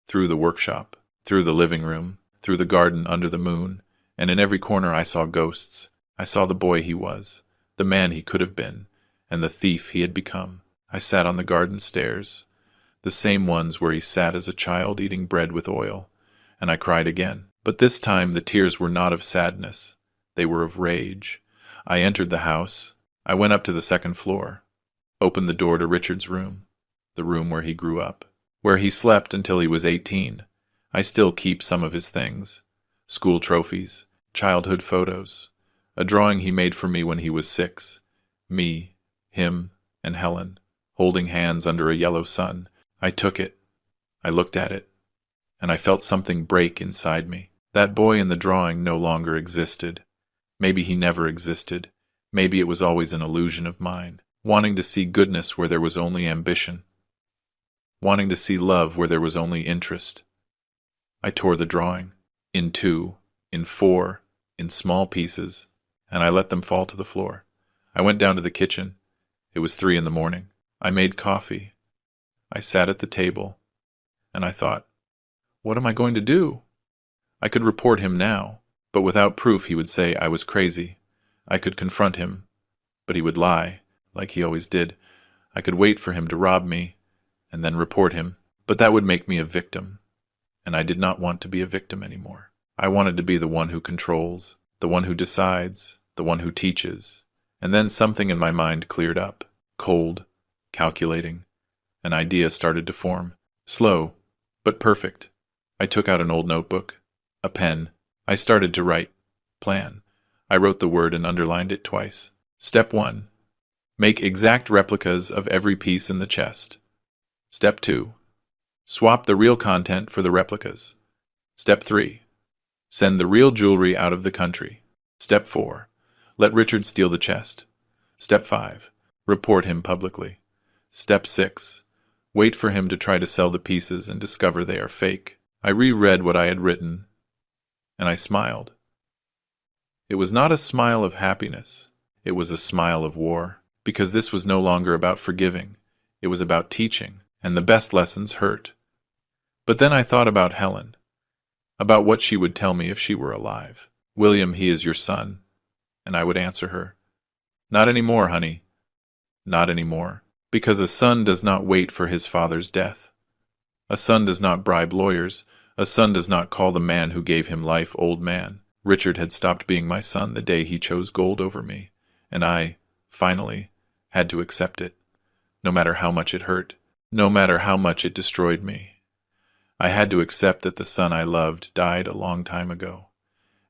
[SPEAKER 1] through the workshop, through the living room, through the garden under the moon, and in every corner I saw ghosts. I saw the boy he was, the man he could have been, and the thief he had become. I sat on the garden stairs, the same ones where he sat as a child eating bread with oil, and I cried again. But this time the tears were not of sadness. They were of rage. I entered the house. I went up to the second floor, opened the door to Richard's room, the room where he grew up, where he slept until he was 18. I still keep some of his things, school trophies, childhood photos, a drawing he made for me when he was 6, me, him, and Helen, holding hands under a yellow sun. I took it, I looked at it, and I felt something break inside me. That boy in the drawing no longer existed. Maybe he never existed. Maybe it was always an illusion of mine, wanting to see goodness where there was only ambition, wanting to see love where there was only interest. I tore the drawing, in 2, in 4, in small pieces, and I let them fall to the floor. I went down to the kitchen. It was 3 in the morning. I made coffee. I sat at the table, and I thought, what am I going to do? I could report him now, but without proof he would say I was crazy. I could confront him, but he would lie, like he always did. I could wait for him to rob me, and then report him, but that would make me a victim, and I did not want to be a victim anymore. I wanted to be the one who controls, the one who decides, the one who teaches. And then something in my mind cleared up, cold, calculating. An idea started to form, slow, but perfect. I took out an old notebook, a pen. I started to write, plan. I wrote the word and underlined it twice. Step 1. Make exact replicas of every piece in the chest. Step 2. Swap the real content for the replicas. Step 3. Send the real jewelry out of the country. Step 4. Let Richard steal the chest. Step 5. Report him publicly. Step 6. Wait for him to try to sell the pieces and discover they are fake. I reread what I had written, and I smiled. It was not a smile of happiness. It was a smile of war, because this was no longer about forgiving. It was about teaching, and the best lessons hurt. But then I thought about Helen, about what she would tell me if she were alive. William, he is your son. And I would answer her, not anymore, honey. Not anymore. Because a son does not wait for his father's death. A son does not bribe lawyers. A son does not call the man who gave him life old man. Richard had stopped being my son the day he chose gold over me, and I, finally, had to accept it, no matter how much it hurt, no matter how much it destroyed me. I had to accept that the son I loved died a long time ago.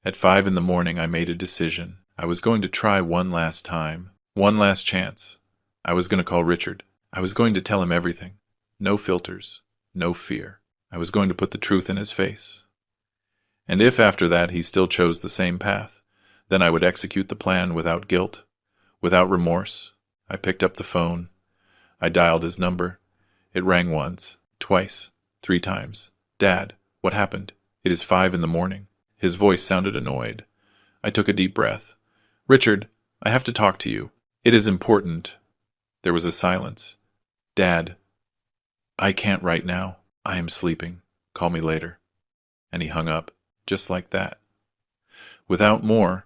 [SPEAKER 1] At 5 in the morning I made a decision. I was going to try one last time, one last chance. I was going to call Richard. I was going to tell him everything. No filters, no fear. I was going to put the truth in his face. And if after that he still chose the same path, then I would execute the plan without guilt, without remorse. I picked up the phone. I dialed his number. It rang once, twice, 3 times. Dad, what happened? It is 5 in the morning. His voice sounded annoyed. I took a deep breath. Richard, I have to talk to you. It is important. There was a silence. Dad, I can't right now. I am sleeping. Call me later. And he hung up, just like that. Without more.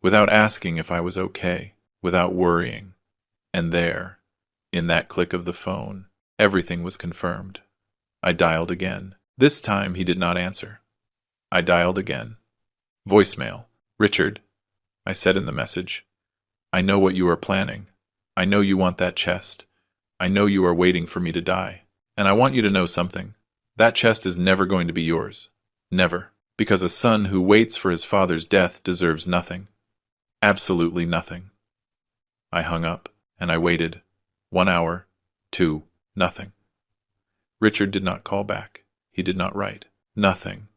[SPEAKER 1] Without asking if I was okay. Without worrying. And there, in that click of the phone, everything was confirmed. I dialed again. This time he did not answer. I dialed again. Voicemail. Richard, I said in the message, I know what you are planning. I know you want that chest. I know you are waiting for me to die. And I want you to know something. That chest is never going to be yours. Never. Because a son who waits for his father's death deserves nothing. Absolutely nothing. I hung up, and I waited. 1 hour, 2, nothing. Richard did not call back. He did not write. Nothing.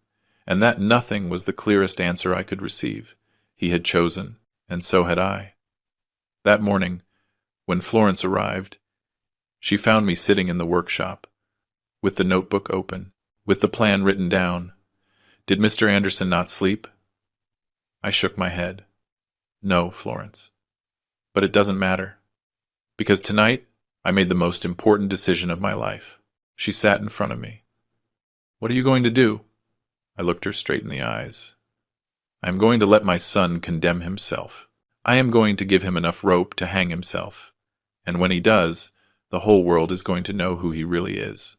[SPEAKER 1] And that nothing was the clearest answer I could receive. He had chosen, and so had I. That morning, when Florence arrived, she found me sitting in the workshop, with the notebook open, with the plan written down. Did Mr. Anderson not sleep? I shook my head. No, Florence. But it doesn't matter. Because tonight, I made the most important decision of my life. She sat in front of me. What are you going to do? I looked her straight in the eyes. I am going to let my son condemn himself. I am going to give him enough rope to hang himself. And when he does, the whole world is going to know who he really is.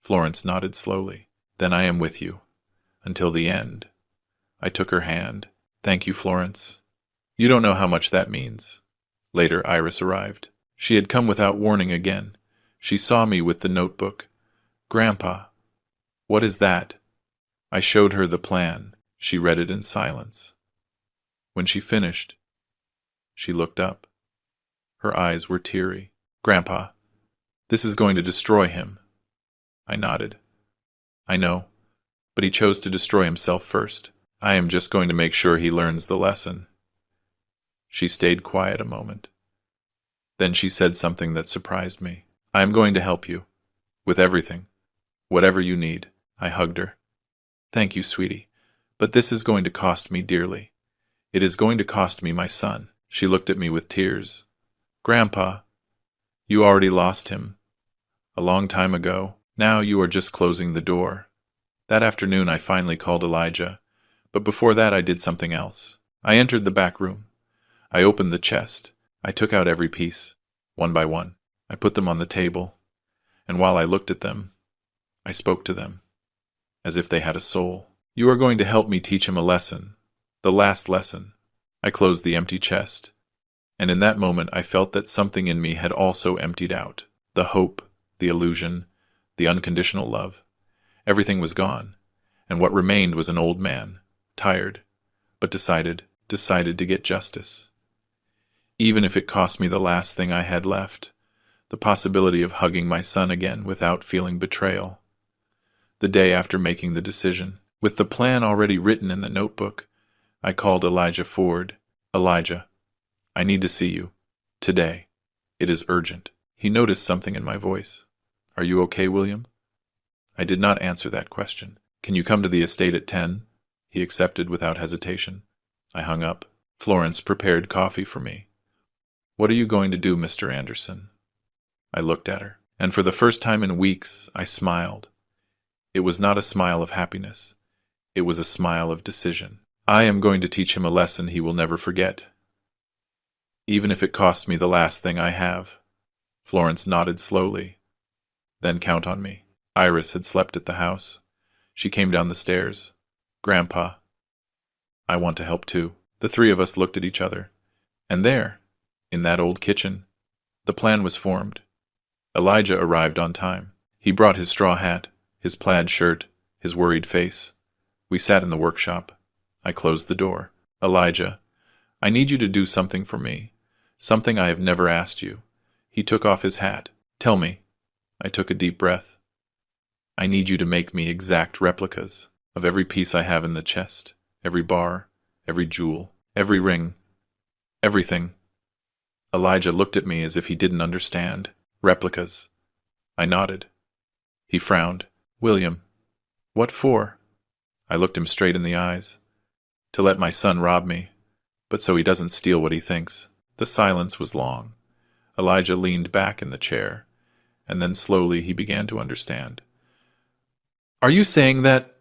[SPEAKER 1] Florence nodded slowly. Then I am with you. Until the end. I took her hand. Thank you, Florence. You don't know how much that means. Later, Iris arrived. She had come without warning again. She saw me with the notebook. Grandpa. What is that? I showed her the plan. She read it in silence. When she finished, she looked up. Her eyes were teary. Grandpa, this is going to destroy him. I nodded. I know, but he chose to destroy himself first. I am just going to make sure he learns the lesson. She stayed quiet a moment. Then she said something that surprised me. I am going to help you. With everything. Whatever you need. I hugged her. Thank you, sweetie. But this is going to cost me dearly. It is going to cost me my son. She looked at me with tears. Grandpa, you already lost him. A long time ago. Now you are just closing the door. That afternoon I finally called Elijah. But before that I did something else. I entered the back room. I opened the chest. I took out every piece, one by one. I put them on the table. And while I looked at them, I spoke to them, as if they had a soul. You are going to help me teach him a lesson. The last lesson. I closed the empty chest. And in that moment I felt that something in me had also emptied out. The hope, the illusion, the unconditional love. Everything was gone. And what remained was an old man, tired, but decided to get justice. Even if it cost me the last thing I had left, the possibility of hugging my son again without feeling betrayal. The day after making the decision, with the plan already written in the notebook, I called Elijah Ford. Elijah, I need to see you. Today. It is urgent. He noticed something in my voice. Are you okay, William? I did not answer that question. Can you come to the estate at 10? He accepted without hesitation. I hung up. Florence prepared coffee for me. What are you going to do, Mr. Anderson? I looked at her, and for the first time in weeks, I smiled. It was not a smile of happiness. It was a smile of decision. I am going to teach him a lesson he will never forget, even if it costs me the last thing I have. Florence nodded slowly. Then count on me. Iris had slept at the house. She came down the stairs. Grandpa, I want to help too. The three of us looked at each other. And there, in that old kitchen, the plan was formed. Elijah arrived on time. He brought his straw hat, his plaid shirt, his worried face. We sat in the workshop. I closed the door. Elijah, I need you to do something for me. Something I have never asked you. He took off his hat. Tell me. I took a deep breath. I need you to make me exact replicas of every piece I have in the chest, every bar, every jewel, every ring, everything. Elijah looked at me as if he didn't understand. Replicas. I nodded. He frowned. William, what for? I looked him straight in the eyes. To let my son rob me, but so he doesn't steal what he thinks. The silence was long. Elijah leaned back in the chair, and then slowly he began to understand. Are you saying that?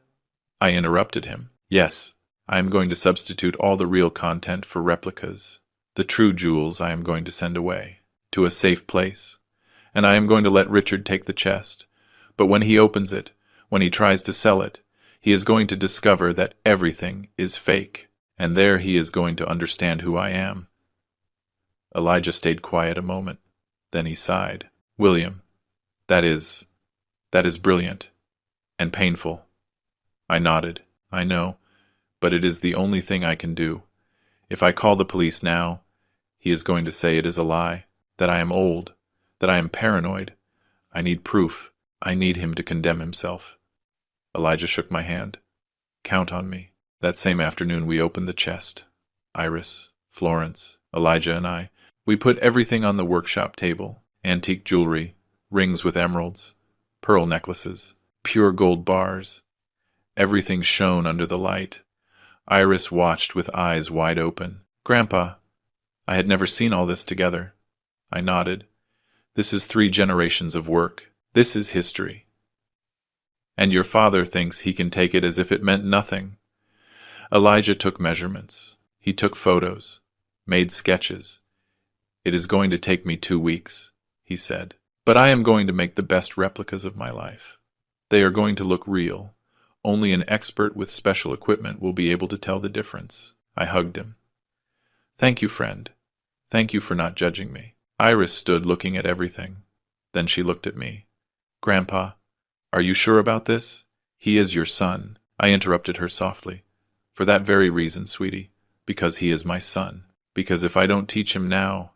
[SPEAKER 1] I interrupted him. Yes, I am going to substitute all the real content for replicas. The true jewels I am going to send away, to a safe place, and I am going to let Richard take the chest. But when he opens it, when he tries to sell it, he is going to discover that everything is fake, and there he is going to understand who I am. Elijah stayed quiet a moment. Then he sighed. William, that is brilliant. And painful. I nodded. I know, but it is the only thing I can do. If I call the police now, he is going to say it is a lie, that I am old, that I am paranoid. I need proof. I need him to condemn himself. Elijah shook my hand. Count on me. That same afternoon we opened the chest. Iris, Florence, Elijah and I. We put everything on the workshop table. Antique jewelry, rings with emeralds, pearl necklaces, pure gold bars. Everything shone under the light. Iris watched with eyes wide open. Grandpa, I had never seen all this together. I nodded. This is 3 generations of work. This is history. And your father thinks he can take it as if it meant nothing. Elijah took measurements. He took photos, made sketches. It is going to take me 2 weeks, he said. But I am going to make the best replicas of my life. They are going to look real. Only an expert with special equipment will be able to tell the difference. I hugged him. Thank you, friend. Thank you for not judging me. Iris stood looking at everything. Then she looked at me. Grandpa, are you sure about this? He is your son. I interrupted her softly. For that very reason, sweetie. Because he is my son. Because if I don't teach him now,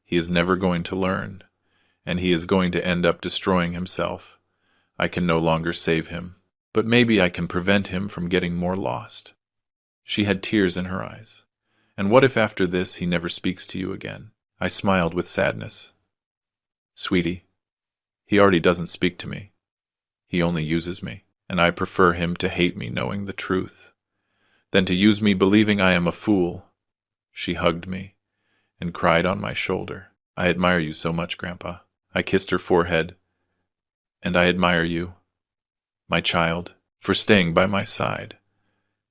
[SPEAKER 1] he is never going to learn. And he is going to end up destroying himself. I can no longer save him. But maybe I can prevent him from getting more lost. She had tears in her eyes. And what if after this he never speaks to you again? I smiled with sadness. Sweetie, he already doesn't speak to me. He only uses me, and I prefer him to hate me knowing the truth, than to use me believing I am a fool. She hugged me and cried on my shoulder. I admire you so much, Grandpa. I kissed her forehead. And I admire you, my child, for staying by my side.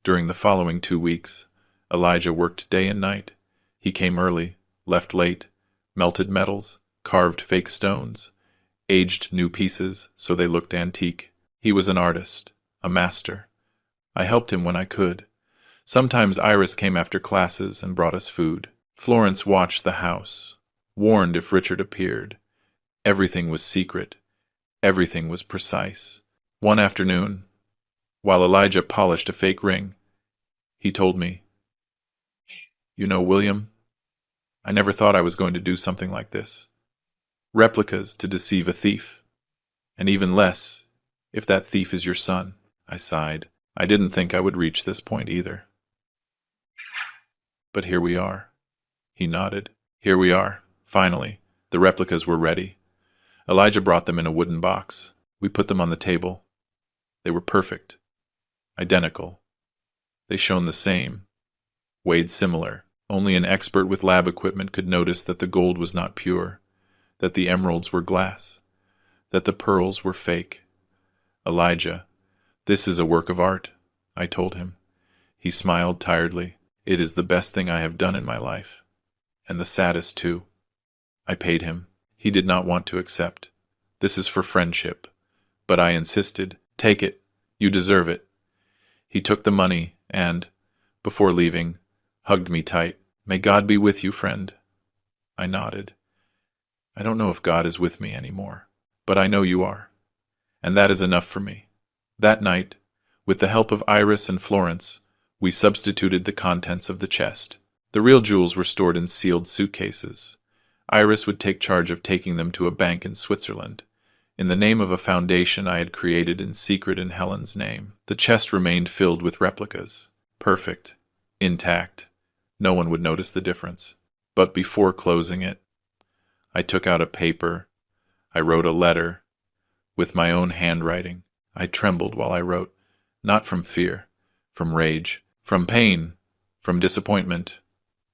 [SPEAKER 1] During the following 2 weeks, Elijah worked day and night. He came early, left late, melted metals, carved fake stones, aged new pieces so they looked antique. He was an artist, a master. I helped him when I could. Sometimes Iris came after classes and brought us food. Florence watched the house, warned if Richard appeared. Everything was secret. Everything was precise. One afternoon, while Elijah polished a fake ring, he told me, "You know, William, I never thought I was going to do something like this. Replicas to deceive a thief. And even less if that thief is your son." I sighed. I didn't think I would reach this point either. But here we are. He nodded. Here we are. Finally, the replicas were ready. Elijah brought them in a wooden box. We put them on the table. They were perfect. Identical. They shone the same. Weighed similar. Only an expert with lab equipment could notice that the gold was not pure, that the emeralds were glass, that the pearls were fake. Elijah, this is a work of art, I told him. He smiled tiredly. It is the best thing I have done in my life. And the saddest, too. I paid him. He did not want to accept. This is for friendship. But I insisted. Take it. You deserve it. He took the money and, before leaving, hugged me tight. May God be with you, friend. I nodded. I don't know if God is with me anymore, but I know you are. And that is enough for me. That night, with the help of Iris and Florence, we substituted the contents of the chest. The real jewels were stored in sealed suitcases. Iris would take charge of taking them to a bank in Switzerland, in the name of a foundation I had created in secret in Helen's name. The chest remained filled with replicas. Perfect. Intact. No one would notice the difference. But before closing it, I took out a paper. I wrote a letter. With my own handwriting. I trembled while I wrote, not from fear, from rage, from pain, from disappointment.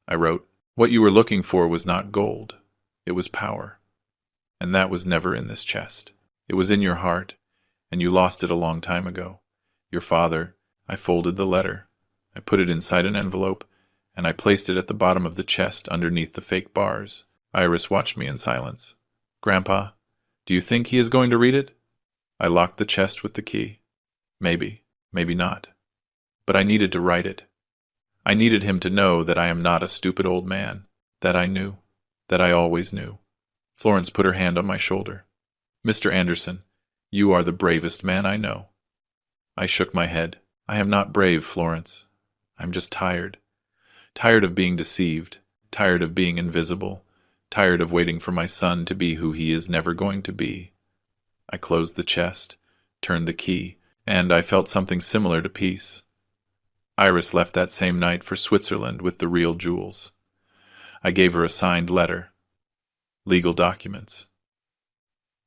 [SPEAKER 1] I wrote, what you were looking for was not gold. It was power. And that was never in this chest. It was in your heart, and you lost it a long time ago. Your father. I folded the letter. I put it inside an envelope, and I placed it at the bottom of the chest underneath the fake bars. Iris watched me in silence. Grandpa, do you think he is going to read it? I locked the chest with the key. Maybe, maybe not. But I needed to write it. I needed him to know that I am not a stupid old man, that I knew, that I always knew. Florence put her hand on my shoulder. Mr. Anderson, you are the bravest man I know. I shook my head. I am not brave, Florence. I'm just tired. Tired of being deceived, tired of being invisible, tired of waiting for my son to be who he is never going to be. I closed the chest, turned the key, and I felt something similar to peace. Iris left that same night for Switzerland with the real jewels. I gave her a signed letter, legal documents,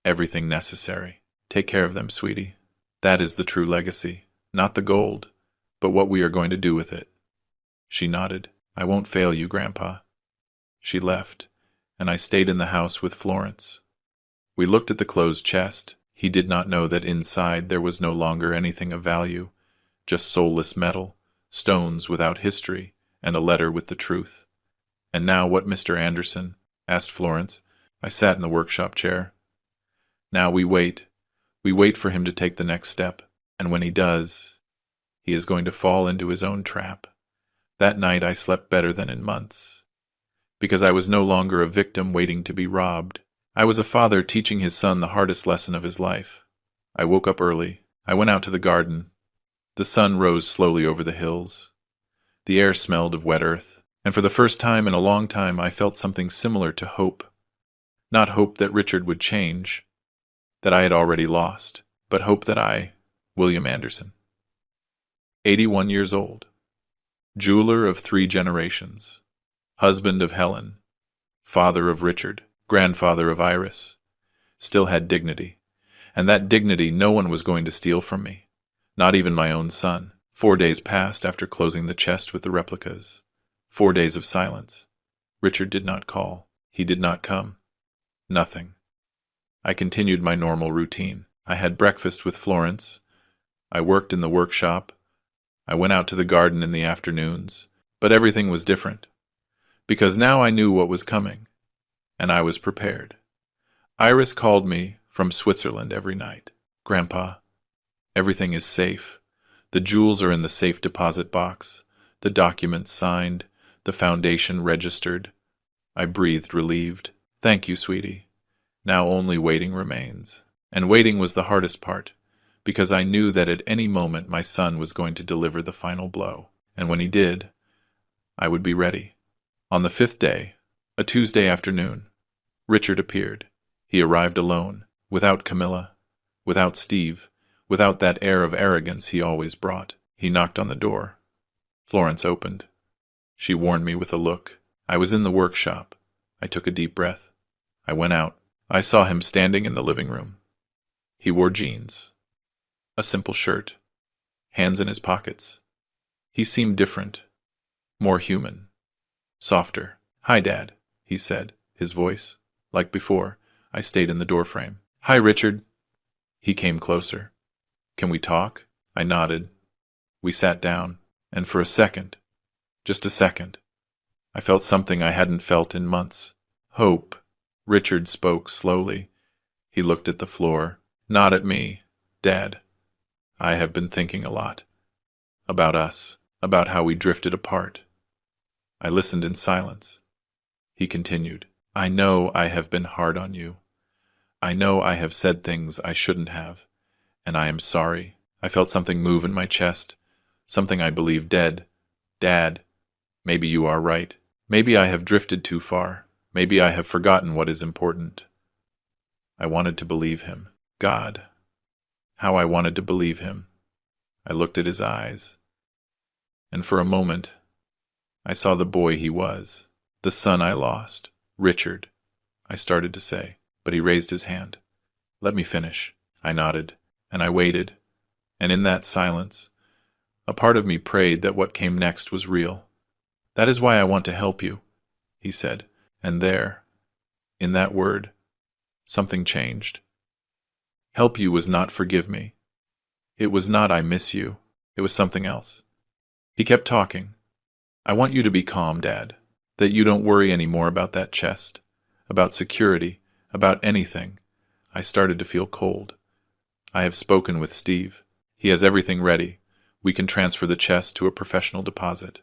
[SPEAKER 1] everything necessary. Take care of them, sweetie. That is the true legacy, not the gold, but what we are going to do with it. She nodded. I won't fail you, Grandpa. She left, and I stayed in the house with Florence. We looked at the closed chest. He did not know that inside there was no longer anything of value, just soulless metal, stones without history, and a letter with the truth. And now what, Mr. Anderson? Asked Florence. I sat in the workshop chair. Now we wait. We wait for him to take the next step, and when he does, he is going to fall into his own trap. That night I slept better than in months, because I was no longer a victim waiting to be robbed. I was a father teaching his son the hardest lesson of his life. I woke up early. I went out to the garden. The sun rose slowly over the hills. The air smelled of wet earth, and for the first time in a long time I felt something similar to hope. Not hope that Richard would change, that I had already lost, but hope that I, William Anderson, 81 years old, jeweler of 3 generations, husband of Helen, father of Richard, grandfather of Iris, still had dignity, and that dignity no one was going to steal from me, not even my own son. 4 days passed after closing the chest with the replicas. 4 days of silence. Richard did not call. He did not come. Nothing. I continued my normal routine. I had breakfast with Florence. I worked in the workshop. I went out to the garden in the afternoons. But everything was different, because now I knew what was coming, and I was prepared. Iris called me from Switzerland every night. Grandpa, everything is safe. The jewels are in the safe deposit box, the documents signed, the foundation registered. I breathed relieved. Thank you, sweetie. Now only waiting remains. And waiting was the hardest part, because I knew that at any moment my son was going to deliver the final blow. And when he did, I would be ready. On the 5th day, a Tuesday afternoon, Richard appeared. He arrived alone, without Camilla, without Steve, without that air of arrogance he always brought. He knocked on the door. Florence opened. She warned me with a look. I was in the workshop. I took a deep breath. I went out. I saw him standing in the living room. He wore jeans, a simple shirt, hands in his pockets. He seemed different, more human, softer. Hi, Dad, he said, his voice, like before. I stayed in the doorframe. Hi, Richard. He came closer. Can we talk? I nodded. We sat down, and for a second, just a second, I felt something I hadn't felt in months. Hope. Richard spoke slowly. He looked at the floor, not at me. Dad, I have been thinking a lot. About us, about how we drifted apart. I listened in silence. He continued, I know I have been hard on you. I know I have said things I shouldn't have, and I am sorry. I felt something move in my chest, something I believed dead. Dad, maybe you are right. Maybe I have drifted too far. Maybe I have forgotten what is important. I wanted to believe him. God, how I wanted to believe him. I looked at his eyes, and for a moment, I saw the boy he was, the son I lost, Richard, I started to say, but he raised his hand. Let me finish. I nodded, and I waited, and in that silence, a part of me prayed that what came next was real. That is why I want to help you, he said, and there, in that word, something changed. Help you was not forgive me. It was not I miss you. It was something else. He kept talking. I want you to be calm, Dad, that you don't worry any more about that chest, about security, about anything. I started to feel cold. I have spoken with Steve. He has everything ready. We can transfer the chest to a professional deposit,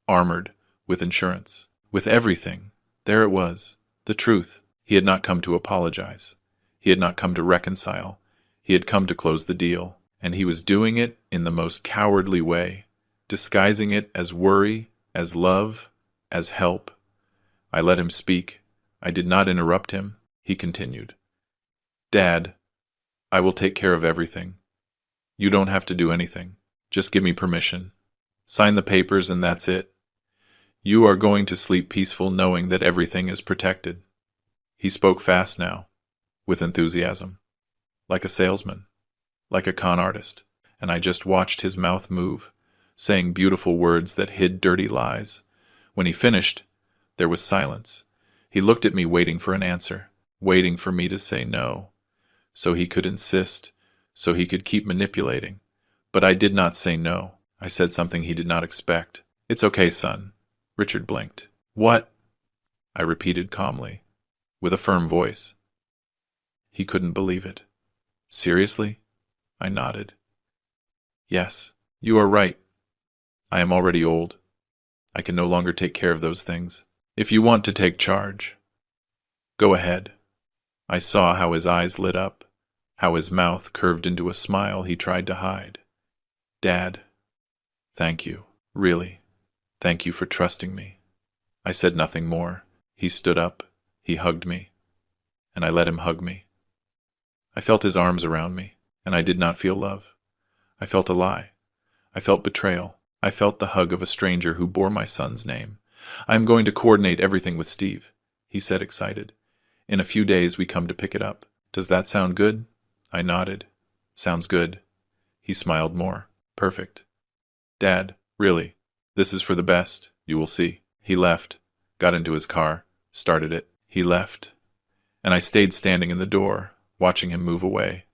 [SPEAKER 1] armored, with insurance, with everything. There it was, the truth. He had not come to apologize. He had not come to reconcile. He had come to close the deal, and he was doing it in the most cowardly way, disguising it as worry, as love, As help. I let him speak. I did not interrupt him. He continued. Dad, I will take care of everything. You don't have to do anything. Just give me permission. Sign the papers and that's it. You are going to sleep peaceful knowing that everything is protected. He spoke fast now, with enthusiasm, like a salesman, like a con artist, and I just watched his mouth move, saying beautiful words that hid dirty lies. When he finished, there was silence. He looked at me waiting for an answer, waiting for me to say no, so he could insist, so he could keep manipulating. But I did not say no. I said something he did not expect. It's okay, son. Richard blinked. What? I repeated calmly, with a firm voice. He couldn't believe it. Seriously? I nodded. Yes, you are right. I am already old. I can no longer take care of those things. If you want to take charge, go ahead. I saw how his eyes lit up, how his mouth curved into a smile he tried to hide. Dad, thank you, really. Thank you for trusting me. I said nothing more. He stood up, he hugged me, and I let him hug me. I felt his arms around me, and I did not feel love. I felt a lie. I felt betrayal. I felt the hug of a stranger who bore my son's name. I am going to coordinate everything with Steve, he said, excited. In a few days we come to pick it up. Does that sound good? I nodded. Sounds good. He smiled more. Perfect. Dad, really, this is for the best, you will see. He left, got into his car, started it. He left, and I stayed standing in the door, watching him move away,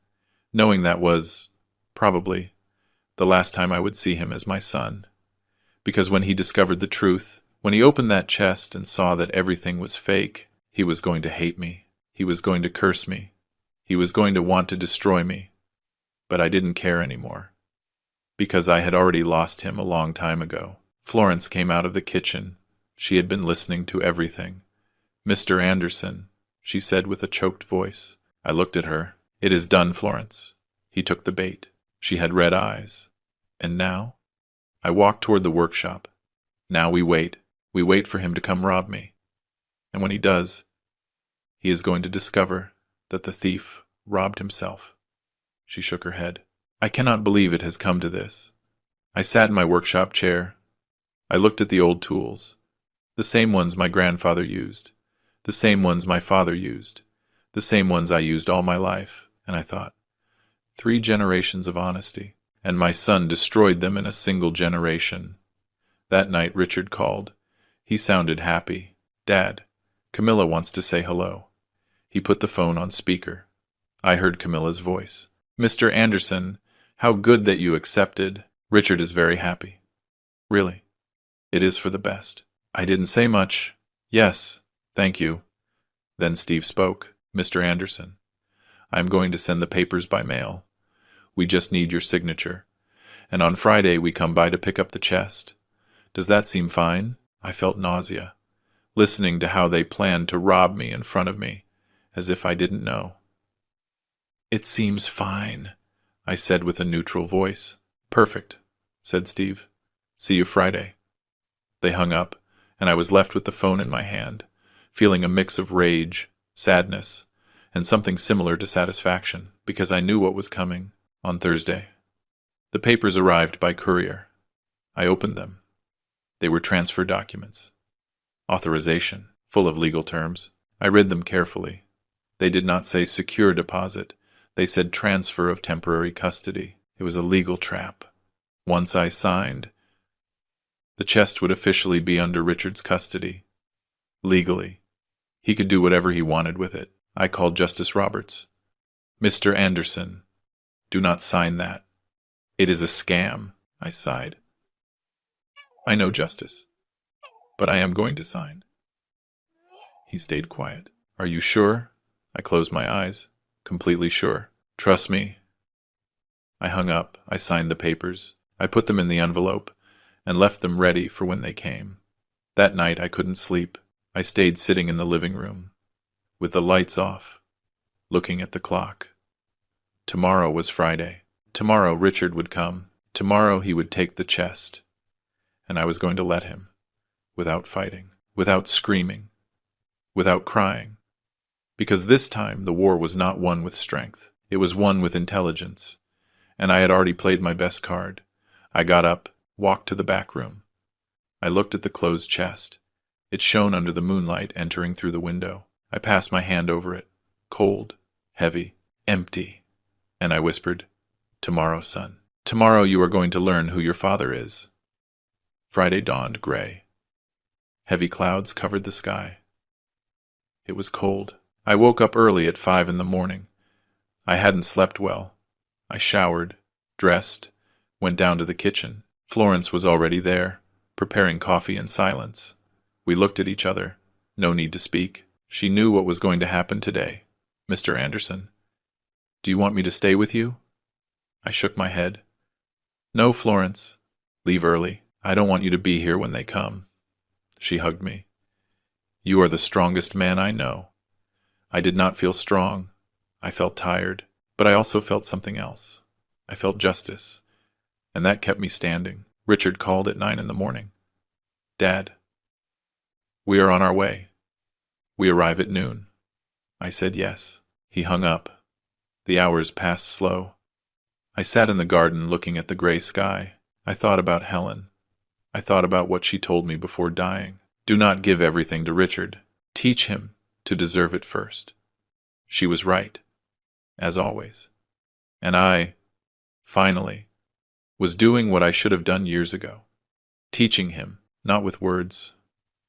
[SPEAKER 1] knowing that was, probably, the last time I would see him as my son. Because when he discovered the truth, when he opened that chest and saw that everything was fake, he was going to hate me. He was going to curse me. He was going to want to destroy me. But I didn't care anymore, because I had already lost him a long time ago. Florence came out of the kitchen. She had been listening to everything. Mr. Anderson, she said with a choked voice. I looked at her. It is done, Florence. He took the bait. She had red eyes. And now? I walked toward the workshop. Now we wait. We wait for him to come rob me. And when he does, he is going to discover that the thief robbed himself. She shook her head. I cannot believe it has come to this. I sat in my workshop chair. I looked at the old tools, the same ones my grandfather used, the same ones my father used, the same ones I used all my life, and I thought, 3 generations of honesty, and my son destroyed them in a single generation. That night Richard called. He sounded happy. Dad, Camilla wants to say hello. He put the phone on speaker. I heard Camilla's voice. Mr. Anderson, how good that you accepted. Richard is very happy. Really, it is for the best. I didn't say much. Yes, thank you. Then Steve spoke. Mr. Anderson, I am going to send the papers by mail. We just need your signature. And on Friday we come by to pick up the chest. Does that seem fine? I felt nausea, listening to how they planned to rob me in front of me, as if I didn't know. It seems fine, I said with a neutral voice. Perfect, said Steve. See you Friday. They hung up, and I was left with the phone in my hand, feeling a mix of rage, sadness, and something similar to satisfaction, because I knew what was coming on Thursday. The papers arrived by courier. I opened them. They were transfer documents. Authorization, full of legal terms. I read them carefully. They did not say secure deposit. They said transfer of temporary custody. It was a legal trap. Once I signed, the chest would officially be under Richard's custody. Legally. He could do whatever he wanted with it. I called Justice Roberts. Mr. Anderson, do not sign that. It is a scam, I sighed. I know, Justice, but I am going to sign. He stayed quiet. Are you sure? I closed my eyes. Completely sure. Trust me. I hung up. I signed the papers. I put them in the envelope and left them ready for when they came. That night I couldn't sleep. I stayed sitting in the living room, with the lights off, looking at the clock. Tomorrow was Friday. Tomorrow Richard would come. Tomorrow he would take the chest, and I was going to let him. without fighting, without screaming, without crying. Because this time the war was not won with strength. It was won with intelligence. And I had already played my best card. I got up, walked to the back room. I looked at the closed chest. It shone under the moonlight entering through the window. I passed my hand over it. Cold, heavy, empty. And I whispered, "Tomorrow, son. Tomorrow you are going to learn who your father is." Friday dawned gray. Heavy clouds covered the sky. It was cold. I woke up early at 5 in the morning. I hadn't slept well. I showered, dressed, went down to the kitchen. Florence was already there, preparing coffee in silence. We looked at each other. No need to speak. She knew what was going to happen today. "Mr. Anderson, do you want me to stay with you?" I shook my head. "No, Florence. Leave early. I don't want you to be here when they come." She hugged me. "You are the strongest man I know." I did not feel strong. I felt tired, but I also felt something else. I felt justice, and that kept me standing. Richard called at 9 in the morning. "Dad, we are on our way. We arrive at noon." I said yes. He hung up. The hours passed slow. I sat in the garden looking at the gray sky. I thought about Helen. I thought about what she told me before dying. Do not give everything to Richard. Teach him to deserve it first. She was right, as always. And I, finally, was doing what I should have done years ago. Teaching him, not with words,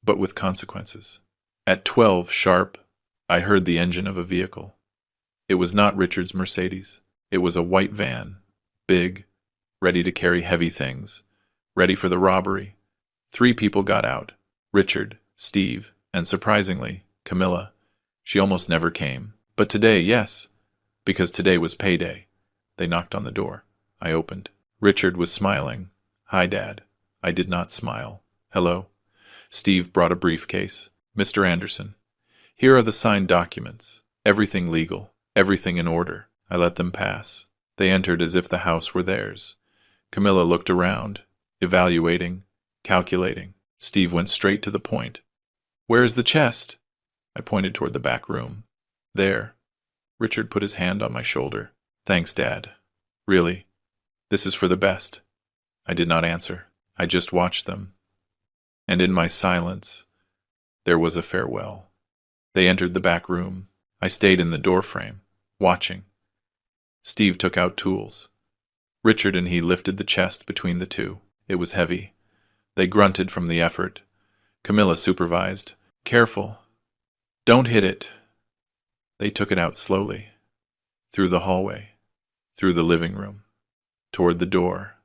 [SPEAKER 1] but with consequences. At 12 sharp, I heard the engine of a vehicle. It was not Richard's Mercedes. It was a white van, big, ready to carry heavy things, ready for the robbery. 3 people got out: Richard, Steve, and surprisingly, Camilla. She almost never came. But today, yes, because today was payday. They knocked on the door. I opened. Richard was smiling. "Hi, Dad." I did not smile. "Hello." Steve brought a briefcase. "Mr. Anderson, here are the signed documents. Everything legal, everything in order." I let them pass. They entered as if the house were theirs. Camilla looked around, evaluating, calculating. Steve went straight to the point. "Where's the chest?" I pointed toward the back room. "There." Richard put his hand on my shoulder. "Thanks, Dad. Really, this is for the best." I did not answer. I just watched them. And in my silence, there was a farewell. They entered the back room. I stayed in the doorframe, watching. Steve took out tools. Richard and he lifted the chest between the two. It was heavy. They grunted from the effort. Camilla supervised. "Careful. Don't hit it." They took it out slowly. Through the hallway. Through the living room. Toward the door.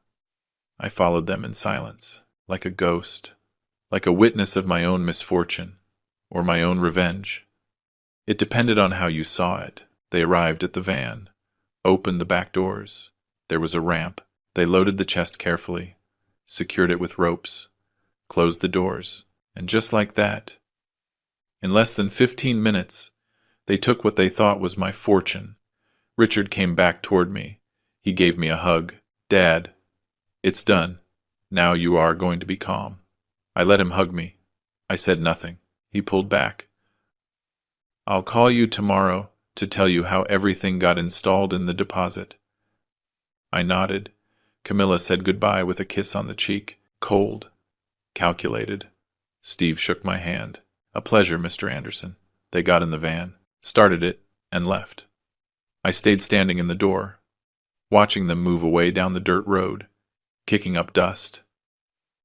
[SPEAKER 1] I followed them in silence, like a ghost, like a witness of my own misfortune, or my own revenge. It depended on how you saw it. They arrived at the van, opened the back doors. There was a ramp. They loaded the chest carefully, secured it with ropes, closed the doors, and just like that, in less than 15 minutes, they took what they thought was my fortune. Richard came back toward me. He gave me a hug. "Dad, it's done. Now you are going to be calm." I let him hug me. I said nothing. He pulled back. "I'll call you tomorrow to tell you how everything got installed in the deposit." I nodded. Camilla said goodbye with a kiss on the cheek. Cold. Calculated. Steve shook my hand. "A pleasure, Mr. Anderson." They got in the van, started it, and left. I stayed standing in the door, watching them move away down the dirt road, kicking up dust,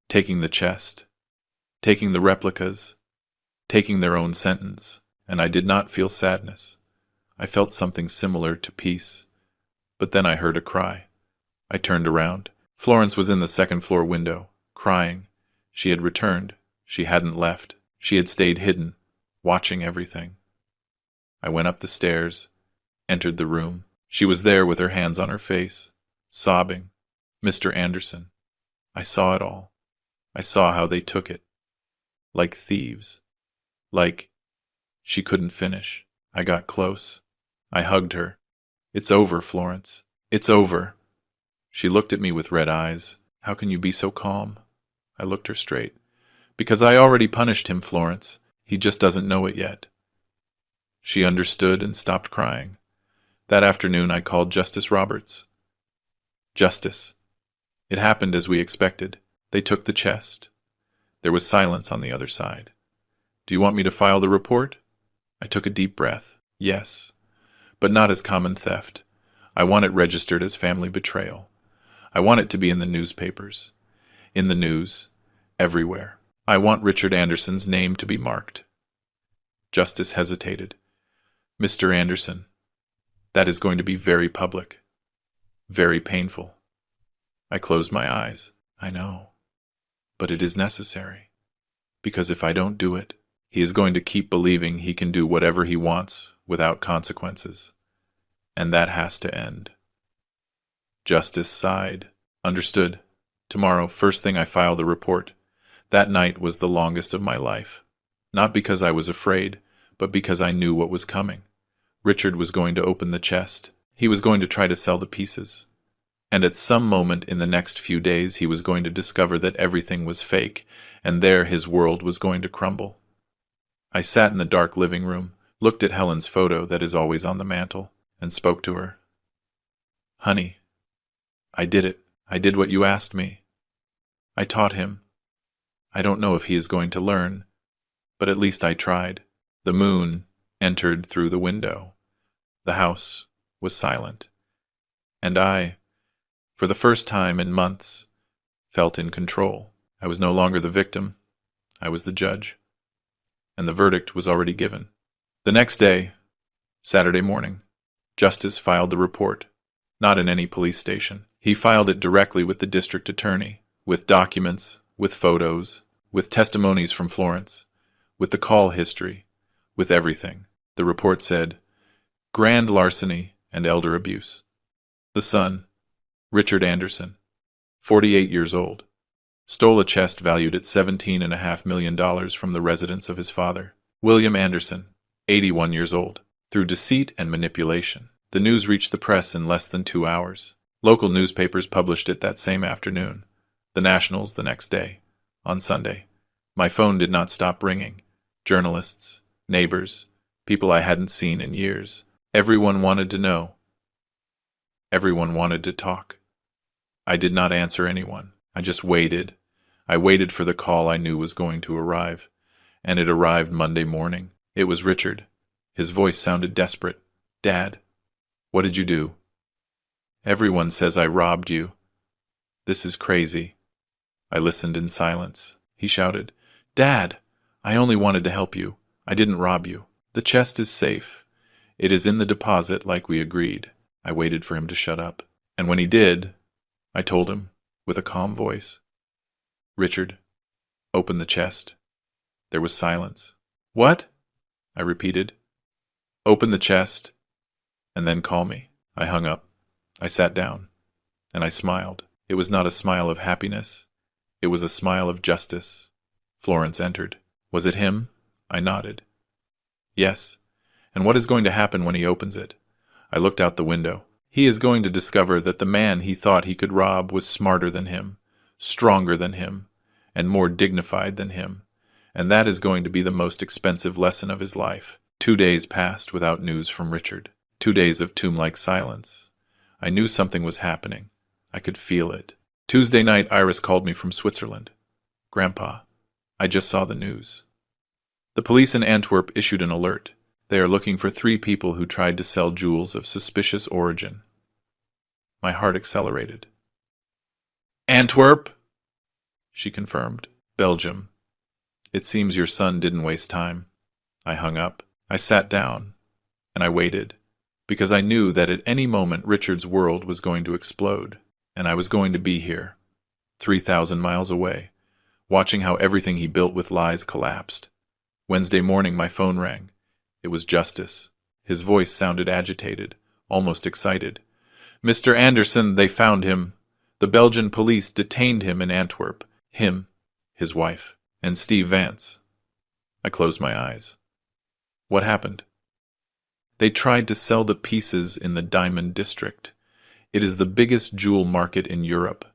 [SPEAKER 1] taking the chest, taking the replicas, taking their own sentence, and I did not feel sadness. I felt something similar to peace. But then I heard a cry. I turned around. Florence was in the second-floor window, crying. She had returned. She hadn't left. She had stayed hidden, watching everything. I went up the stairs, entered the room. She was there with her hands on her face, sobbing. "Mr. Anderson." I saw it all. I saw how they took it. Like thieves. Like... She couldn't finish. I got close. I hugged her. "It's over, Florence. It's over." She looked at me with red eyes. "How can you be so calm?" I looked her straight. Because I already punished him, Florence. He just doesn't know it yet. She understood and stopped crying. That afternoon I called Justice Roberts. Justice. It happened as we expected. They took the chest. There was silence on the other side. Do you want me to file the report? I took a deep breath. Yes. But not as common theft. I want it registered as family betrayal. I want it to be in the newspapers. In the news. Everywhere. I want Richard Anderson's name to be marked. Justice hesitated. Mr. Anderson, that is going to be very public. Very painful. I closed my eyes. I know. But it is necessary. Because if I don't do it, he is going to keep believing he can do whatever he wants without consequences. And that has to end. Justice sighed. Understood. Tomorrow, first thing I file the report. That night was the longest of my life. Not because I was afraid, but because I knew what was coming. Richard was going to open the chest. He was going to try to sell the pieces. And at some moment in the next few days he was going to discover that everything was fake, and there his world was going to crumble. I sat in the dark living room, looked at Helen's photo that is always on the mantel, and spoke to her. Honey, I did it. I did what you asked me. I taught him. I don't know if he is going to learn, but at least I tried. The moon entered through the window. The house was silent. And I, for the first time in months, felt in control. I was no longer the victim. I was the judge. And the verdict was already given. The next day, Saturday morning, Justice filed the report. Not in any police station. He filed it directly with the district attorney, with documents, with photos, with testimonies from Florence, with the call history, with everything. The report said, grand larceny and elder abuse. The son, Richard Anderson, 48 years old, stole a chest valued at $17.5 million from the residence of his father, William Anderson, 81 years old, through deceit and manipulation. The news reached the press in less than 2 hours. Local newspapers published it that same afternoon, the Nationals the next day, on Sunday. My phone did not stop ringing. Journalists, neighbors, people I hadn't seen in years. Everyone wanted to know. Everyone wanted to talk. I did not answer anyone. I just waited. I waited for the call I knew was going to arrive. And it arrived Monday morning. It was Richard. His voice sounded desperate. Dad, what did you do? Everyone says I robbed you. This is crazy. I listened in silence. He shouted, Dad, I only wanted to help you. I didn't rob you. The chest is safe. It is in the deposit like we agreed. I waited for him to shut up. And when he did, I told him, with a calm voice, Richard, open the chest. There was silence. What? I repeated. Open the chest, and then call me. I hung up. I sat down, and I smiled. It was not a smile of happiness. It was a smile of justice. Florence entered. Was it him? I nodded. Yes. And what is going to happen when he opens it? I looked out the window. He is going to discover that the man he thought he could rob was smarter than him, stronger than him, and more dignified than him. And that is going to be the most expensive lesson of his life. 2 days passed without news from Richard. 2 days of tomb-like silence. I knew something was happening. I could feel it. Tuesday night, Iris called me from Switzerland. Grandpa, I just saw the news. The police in Antwerp issued an alert. They are looking for 3 people who tried to sell jewels of suspicious origin. My heart accelerated. Antwerp? She confirmed. Belgium. It seems your son didn't waste time. I hung up. I sat down, and I waited, because I knew that at any moment Richard's world was going to explode, and I was going to be here, 3,000 miles away, watching how everything he built with lies collapsed. Wednesday morning my phone rang. It was Justice. His voice sounded agitated, almost excited. Mr. Anderson, they found him. The Belgian police detained him in Antwerp. Him, his wife, and Steve Vance. I closed my eyes. What happened? They tried to sell the pieces in the Diamond District. It is the biggest jewel market in Europe.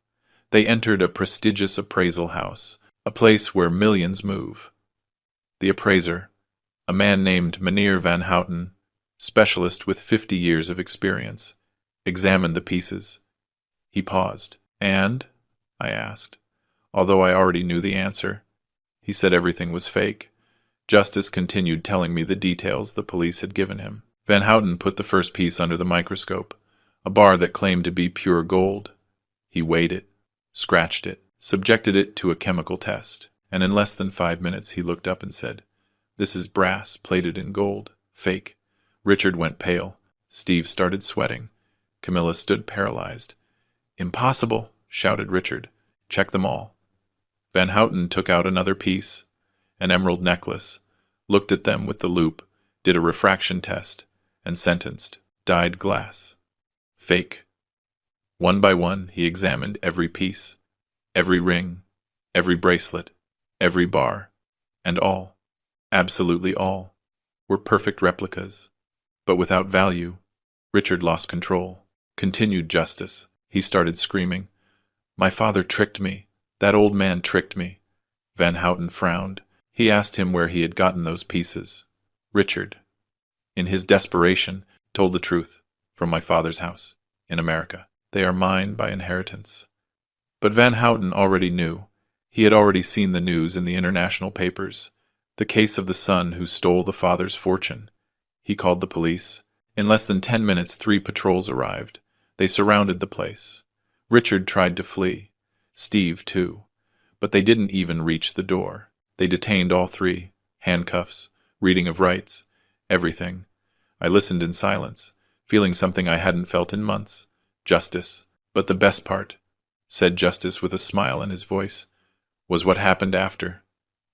[SPEAKER 1] They entered a prestigious appraisal house, a place where millions move. The appraiser, a man named Meneer Van Houten, specialist with 50 years of experience, examined the pieces. He paused. "And?" I asked, although I already knew the answer. He said everything was fake. Justice continued telling me the details the police had given him. Van Houten put the first piece under the microscope, a bar that claimed to be pure gold. He weighed it, scratched it, subjected it to a chemical test, and in less than 5 minutes he looked up and said, "This is brass plated in gold. Fake." Richard went pale. Steve started sweating. Camilla stood paralyzed. "Impossible!" shouted Richard. "Check them all." Van Houten took out another piece, an emerald necklace, looked at them with the loupe, did a refraction test, and sentenced, "Dyed glass. Fake." One by one, he examined every piece, every ring, every bracelet, every bar, and all, absolutely all, were perfect replicas, but without value. Richard lost control. Continued Justice. He started screaming, "My father tricked me. That old man tricked me." Van Houten frowned. He asked him where he had gotten those pieces. Richard, in his desperation, told the truth. "From my father's house, in America. They are mine by inheritance." But Van Houten already knew. He had already seen the news in the international papers. The case of the son who stole the father's fortune. He called the police. In less than 10 minutes, 3 patrols arrived. They surrounded the place. Richard tried to flee. Steve, too. But they didn't even reach the door. They detained all 3. Handcuffs, reading of rights, everything. I listened in silence, feeling something I hadn't felt in months. Justice. But the best part, said Justice with a smile in his voice, was what happened after.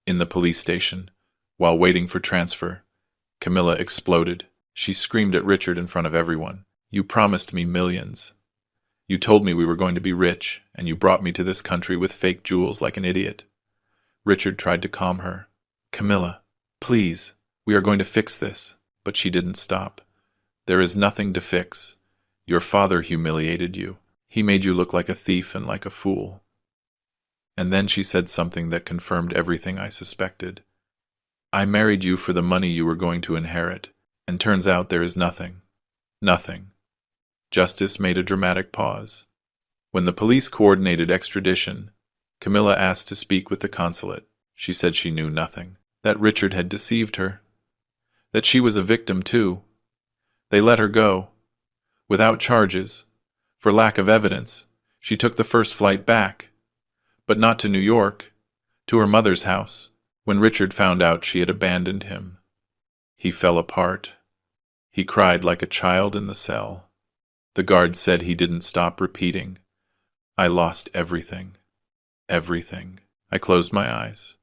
[SPEAKER 1] In the police station, while waiting for transfer, Camilla exploded. She screamed at Richard in front of everyone. "You promised me millions. You told me we were going to be rich, and you brought me to this country with fake jewels like an idiot." Richard tried to calm her. "Camilla, please, we are going to fix this." But she didn't stop. "There is nothing to fix. Your father humiliated you. He made you look like a thief and like a fool." And then she said something that confirmed everything I suspected. "I married you for the money you were going to inherit, and turns out there is nothing. Nothing." Justice made a dramatic pause. When the police coordinated extradition, Camilla asked to speak with the consulate. She said she knew nothing, that Richard had deceived her, that she was a victim too. They let her go, without charges, for lack of evidence. She took the first flight back, but not to New York, to her mother's house. When Richard found out she had abandoned him, he fell apart. He cried like a child in the cell. The guard said he didn't stop repeating, "I lost everything. Everything." I closed my eyes.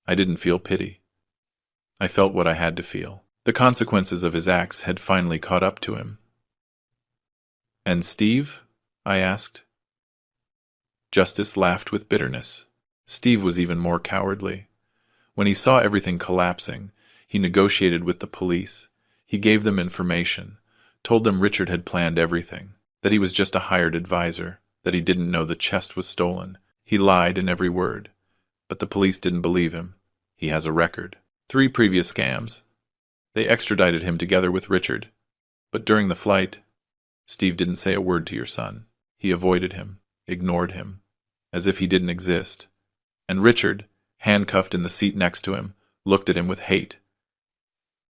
[SPEAKER 1] I didn't feel pity. I felt what I had to feel. The consequences of his acts had finally caught up to him. "And Steve?" I asked. Justice laughed with bitterness. Steve was even more cowardly. When he saw everything collapsing, he negotiated with the police. He gave them information, told them Richard had planned everything, that he was just a hired advisor, that he didn't know the chest was stolen. He lied in every word. But the police didn't believe him. He has a record. 3 previous scams. They extradited him together with Richard. But during the flight, Steve didn't say a word to your son. He avoided him, ignored him, as if he didn't exist. And Richard, handcuffed in the seat next to him, looked at him with hate.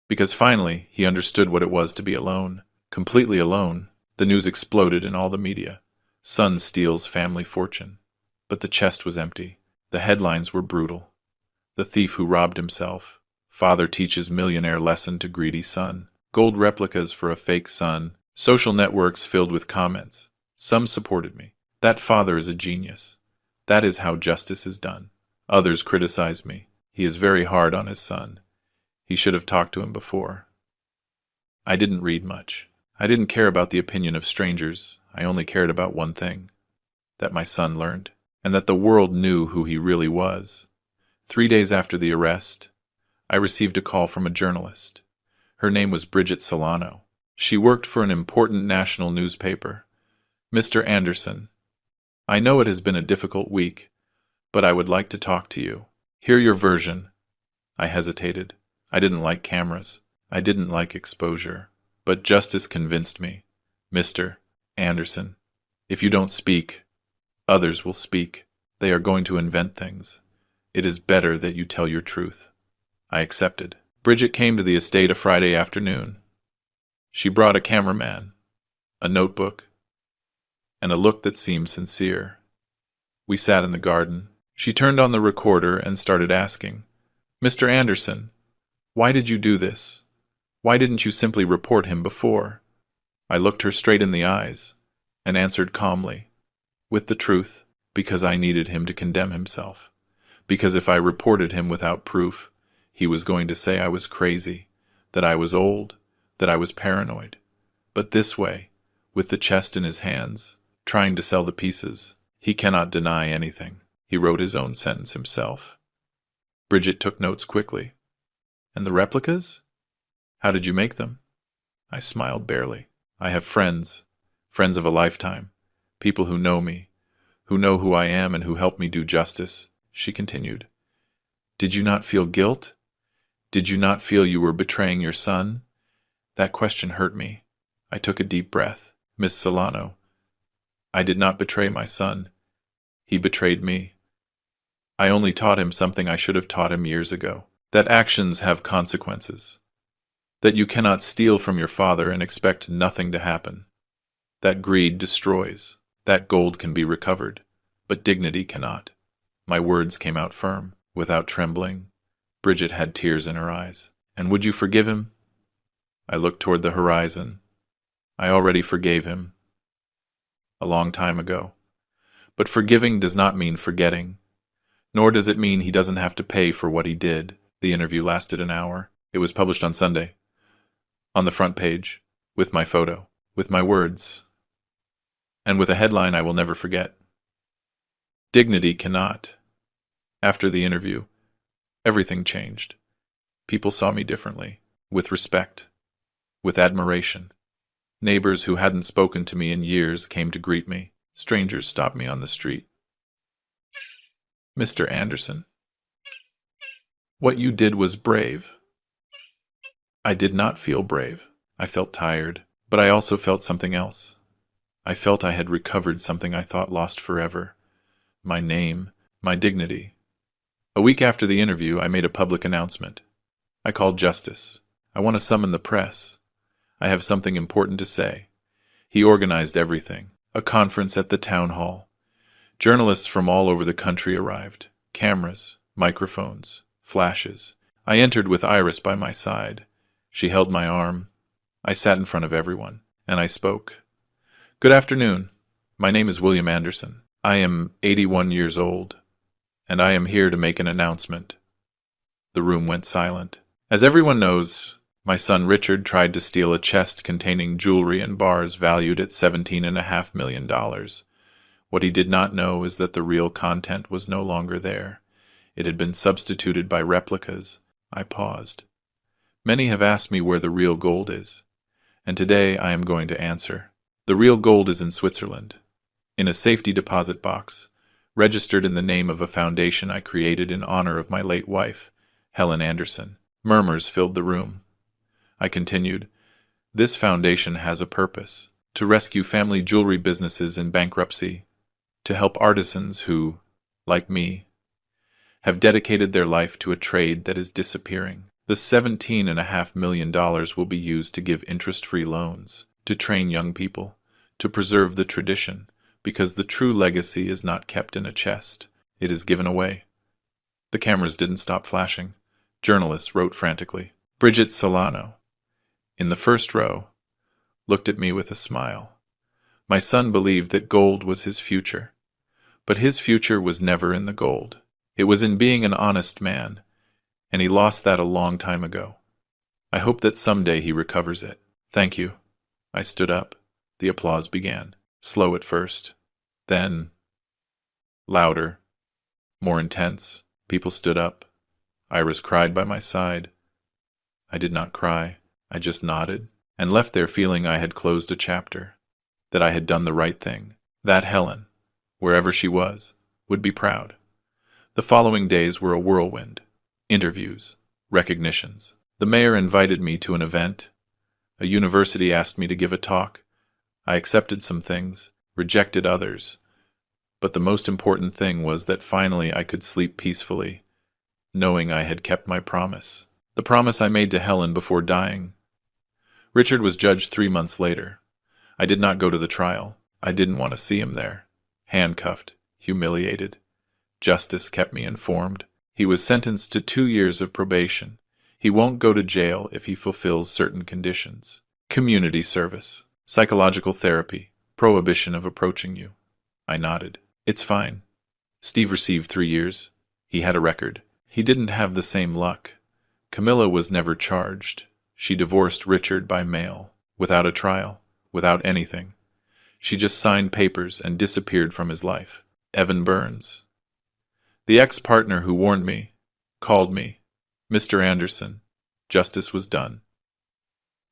[SPEAKER 1] Because finally, he understood what it was to be alone, completely alone. The news exploded in all the media. Son steals family fortune. But the chest was empty. The headlines were brutal. The thief who robbed himself. Father teaches millionaire lesson to greedy son. Gold replicas for a fake son. Social networks filled with comments. Some supported me. That father is a genius. That is how justice is done. Others criticize me. He is very hard on his son. He should have talked to him before. I didn't read much. I didn't care about the opinion of strangers. I only cared about one thing. That my son learned. And that the world knew who he really was. 3 days after the arrest, I received a call from a journalist. Her name was Bridget Solano. She worked for an important national newspaper. "Mr. Anderson, I know it has been a difficult week, But I would like to talk to you. Hear your version. I hesitated. I didn't like cameras. I didn't like exposure. But justice convinced me. Mr. Anderson, if you don't speak, others will speak. They are going to invent things. It is better that you tell your truth. I accepted. Bridget came to the estate a Friday afternoon. She brought a cameraman, a notebook, and a look that seemed sincere. We sat in the garden. She turned on the recorder and started asking, Mr. Anderson, why did you do this? Why didn't you simply report him before? I looked her straight in the eyes and answered calmly, with the truth, because I needed him to condemn himself. Because if I reported him without proof, he was going to say I was crazy, that I was old, that I was paranoid. But this way, with the chest in his hands, trying to sell the pieces, he cannot deny anything. He wrote his own sentence himself. Bridget took notes quickly. And the replicas? How did you make them? I smiled barely. I have friends, friends of a lifetime, people who know me, who know who I am and who help me do justice, she continued. Did you not feel guilt? Did you not feel you were betraying your son? That question hurt me. I took a deep breath. Miss Solano, I did not betray my son. He betrayed me. I only taught him something I should have taught him years ago, that actions have consequences, that you cannot steal from your father and expect nothing to happen, that greed destroys, that gold can be recovered, but dignity cannot. My words came out firm, without trembling. Bridget had tears in her eyes. And would you forgive him? I looked toward the horizon. I already forgave him. A long time ago. But forgiving does not mean forgetting. Nor does it mean he doesn't have to pay for what he did. The interview lasted an hour. It was published on Sunday. On the front page, with my photo, with my words, and with a headline I will never forget. Dignity cannot. After the interview, everything changed. People saw me differently, with respect, with admiration. Neighbors who hadn't spoken to me in years came to greet me. Strangers stopped me on the street. Mr. Anderson, what you did was brave. I did not feel brave. I felt tired, but I also felt something else. I felt I had recovered something I thought lost forever. My name, my dignity. A week after the interview, I made a public announcement. I called justice. I want to summon the press. I have something important to say. He organized everything. A conference at the town hall. Journalists from all over the country arrived. Cameras, microphones, flashes. I entered with Iris by my side. She held my arm. I sat in front of everyone, and I spoke. Good afternoon. My name is William Anderson. I am 81 years old, and I am here to make an announcement. The room went silent. As everyone knows, my son Richard tried to steal a chest containing jewelry and bars valued at $17.5 million. What he did not know is that the real content was no longer there. It had been substituted by replicas. I paused. Many have asked me where the real gold is, and today I am going to answer. The real gold is in Switzerland, in a safety deposit box, registered in the name of a foundation I created in honor of my late wife, Helen Anderson. Murmurs filled the room. I continued, this foundation has a purpose, to rescue family jewelry businesses in bankruptcy, to help artisans who, like me, have dedicated their life to a trade that is disappearing. The $17.5 million will be used to give interest-free loans, to train young people, to preserve the tradition, because the true legacy is not kept in a chest, it is given away. The cameras didn't stop flashing. Journalists wrote frantically. Bridget Solano, in the first row, looked at me with a smile. My son believed that gold was his future, but his future was never in the gold. It was in being an honest man, and he lost that a long time ago. I hope that someday he recovers it. Thank you. I stood up. The applause began. Slow at first, then louder, more intense. People stood up. Iris cried by my side. I did not cry. I just nodded and left there feeling I had closed a chapter, that I had done the right thing, that Helen, wherever she was, would be proud. The following days were a whirlwind. Interviews, recognitions. The mayor invited me to an event. A university asked me to give a talk. I accepted some things, rejected others. But the most important thing was that finally I could sleep peacefully, knowing I had kept my promise. The promise I made to Helen before dying. Richard was judged 3 months later. I did not go to the trial. I didn't want to see him there. Handcuffed, humiliated. Justice kept me informed. He was sentenced to 2 years of probation. He won't go to jail if he fulfills certain conditions. Community service, psychological therapy, prohibition of approaching you. I nodded. It's fine. Steve received 3 years. He had a record. He didn't have the same luck. Camilla was never charged. She divorced Richard by mail, without a trial, without anything. She just signed papers and disappeared from his life. Evan Burns. The ex-partner who warned me, called me, Mr. Anderson. Justice was done.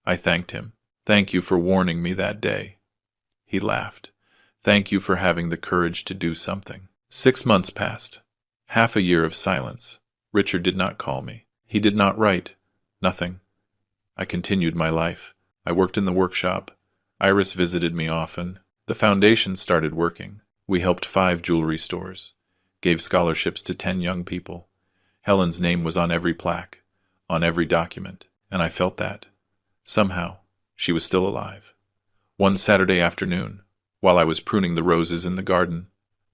[SPEAKER 1] I thanked him. Thank you for warning me that day. He laughed. Thank you for having the courage to do something. 6 months passed. Half a year of silence. Richard did not call me. He did not write. Nothing. I continued my life. I worked in the workshop. Iris visited me often. The foundation started working. We helped 5 jewelry stores, gave scholarships to 10 young people. Helen's name was on every plaque, on every document, and I felt that. Somehow, she was still alive. One Saturday afternoon, while I was pruning the roses in the garden,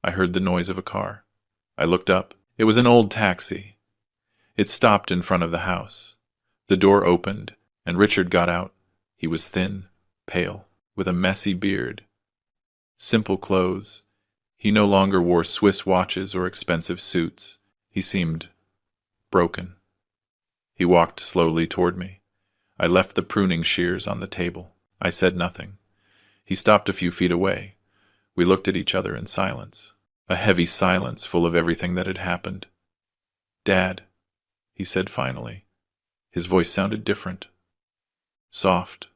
[SPEAKER 1] I heard the noise of a car. I looked up. It was an old taxi. It stopped in front of the house. The door opened, and Richard got out. He was thin, pale, with a messy beard. Simple clothes. He no longer wore Swiss watches or expensive suits. He seemed broken. He walked slowly toward me. I left the pruning shears on the table. I said nothing. He stopped a few feet away. We looked at each other in silence. A heavy silence full of everything that had happened. "Dad," he said finally. His voice sounded different. Soft.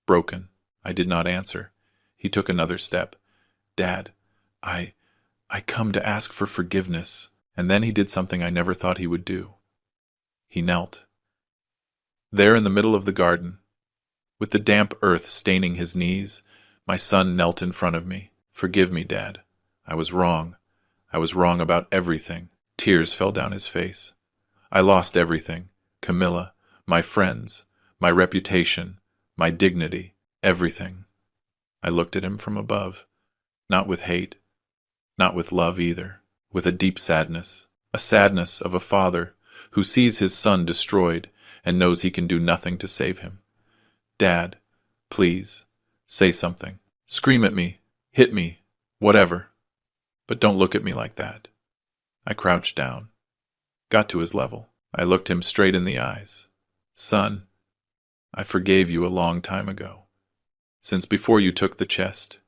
[SPEAKER 1] Broken. I did not answer. He took another step. "Dad, I come to ask for forgiveness." And then he did something I never thought he would do. He knelt. There in the middle of the garden, with the damp earth staining his knees, my son knelt in front of me. "Forgive me, Dad. I was wrong. I was wrong about everything." Tears fell down his face. "I lost everything. Camilla, my friends, my reputation, my dignity, everything." I looked at him from above, not with hate, not with love either, with a deep sadness, a sadness of a father who sees his son destroyed and knows he can do nothing to save him. "Dad, please, say something. Scream at me, hit me, whatever. But don't look at me like that." I crouched down, got to his level. I looked him straight in the eyes. "Son, I forgave you a long time ago, since before you took the chest,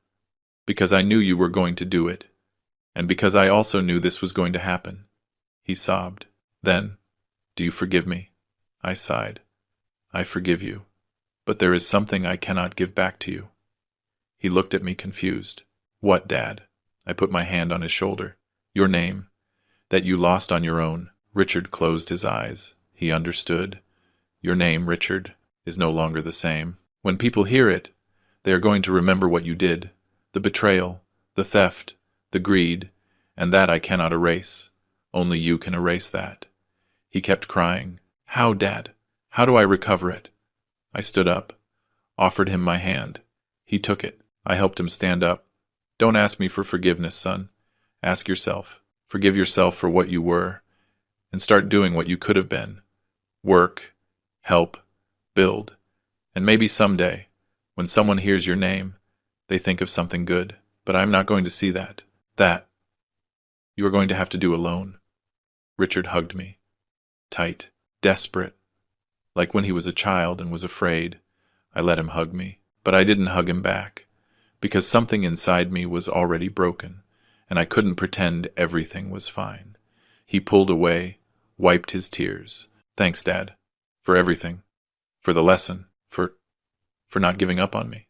[SPEAKER 1] because I knew you were going to do it, and because I also knew this was going to happen." He sobbed. "Then, do you forgive me?" I sighed. "I forgive you, but there is something I cannot give back to you." He looked at me confused. "What, Dad?" I put my hand on his shoulder. "Your name, that you lost on your own." Richard closed his eyes. He understood. "Your name, Richard, is no longer the same. When people hear it, they are going to remember what you did, the betrayal, the theft, the greed, and that I cannot erase. Only you can erase that." He kept crying. "How, Dad? How do I recover it?" I stood up, offered him my hand. He took it. I helped him stand up. "Don't ask me for forgiveness, son. Ask yourself. Forgive yourself for what you were, and start doing what you could have been. Work, help, build, and maybe someday, when someone hears your name, they think of something good. But I'm not going to see that. That you are going to have to do alone." Richard hugged me. Tight, desperate. Like when he was a child and was afraid, I let him hug me. But I didn't hug him back, because something inside me was already broken, and I couldn't pretend everything was fine. He pulled away, wiped his tears. "Thanks, Dad, for everything, for the lesson, for not giving up on me."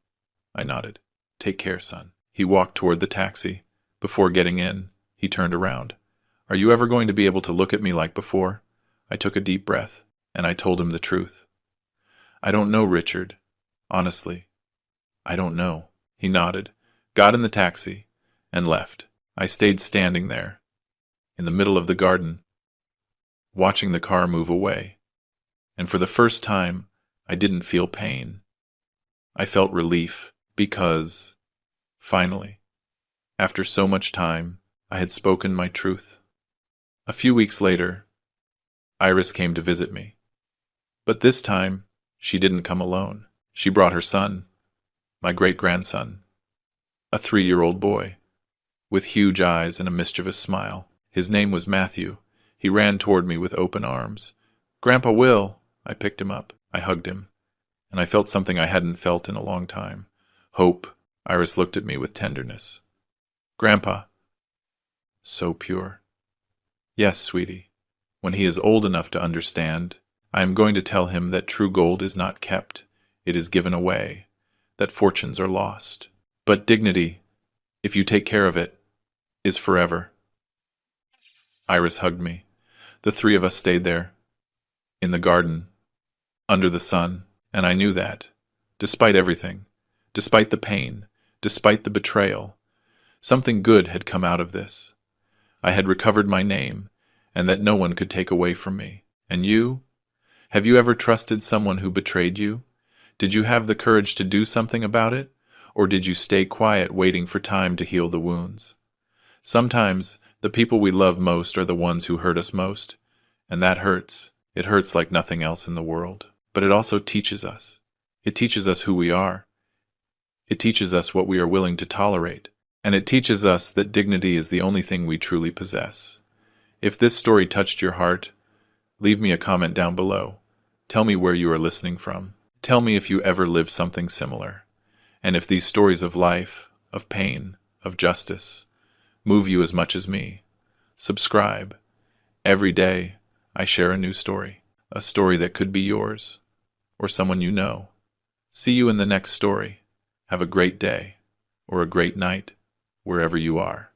[SPEAKER 1] I nodded. "Take care, son." He walked toward the taxi. Before getting in, he turned around. Are you ever going to be able to look at me like before? I took a deep breath, and I told him the truth. I don't know, Richard. Honestly, I don't know. He nodded, got in the taxi, and left. I stayed standing there, in the middle of the garden, watching the car move away. And for the first time, I didn't feel pain. I felt relief, because, finally, after so much time, I had spoken my truth. A few weeks later, Iris came to visit me. But this time, she didn't come alone. She brought her son, my great-grandson, a 3-year-old boy, with huge eyes and a mischievous smile. His name was Matthew. He ran toward me with open arms. "Grandpa Will!" I picked him up. I hugged him, and I felt something I hadn't felt in a long time. Hope. Iris looked at me with tenderness. "Grandpa." So pure. "Yes, sweetie. When he is old enough to understand, I am going to tell him that true gold is not kept, it is given away, that fortunes are lost. But dignity, if you take care of it, is forever." Iris hugged me. The three of us stayed there, in the garden, under the sun, and I knew that, despite everything, despite the pain, despite the betrayal, something good had come out of this. I had recovered my name, and that no one could take away from me. And you? Have you ever trusted someone who betrayed you? Did you have the courage to do something about it? Or did you stay quiet waiting for time to heal the wounds? Sometimes, the people we love most are the ones who hurt us most, and that hurts. It hurts like nothing else in the world. But it also teaches us. It teaches us who we are. It teaches us what we are willing to tolerate. And it teaches us that dignity is the only thing we truly possess. If this story touched your heart, leave me a comment down below. Tell me where you are listening from. Tell me if you ever lived something similar. And if these stories of life, of pain, of justice, move you as much as me. Subscribe. Every day, I share a new story. A story that could be yours, or someone you know. See you in the next story. Have a great day, or a great night, wherever you are.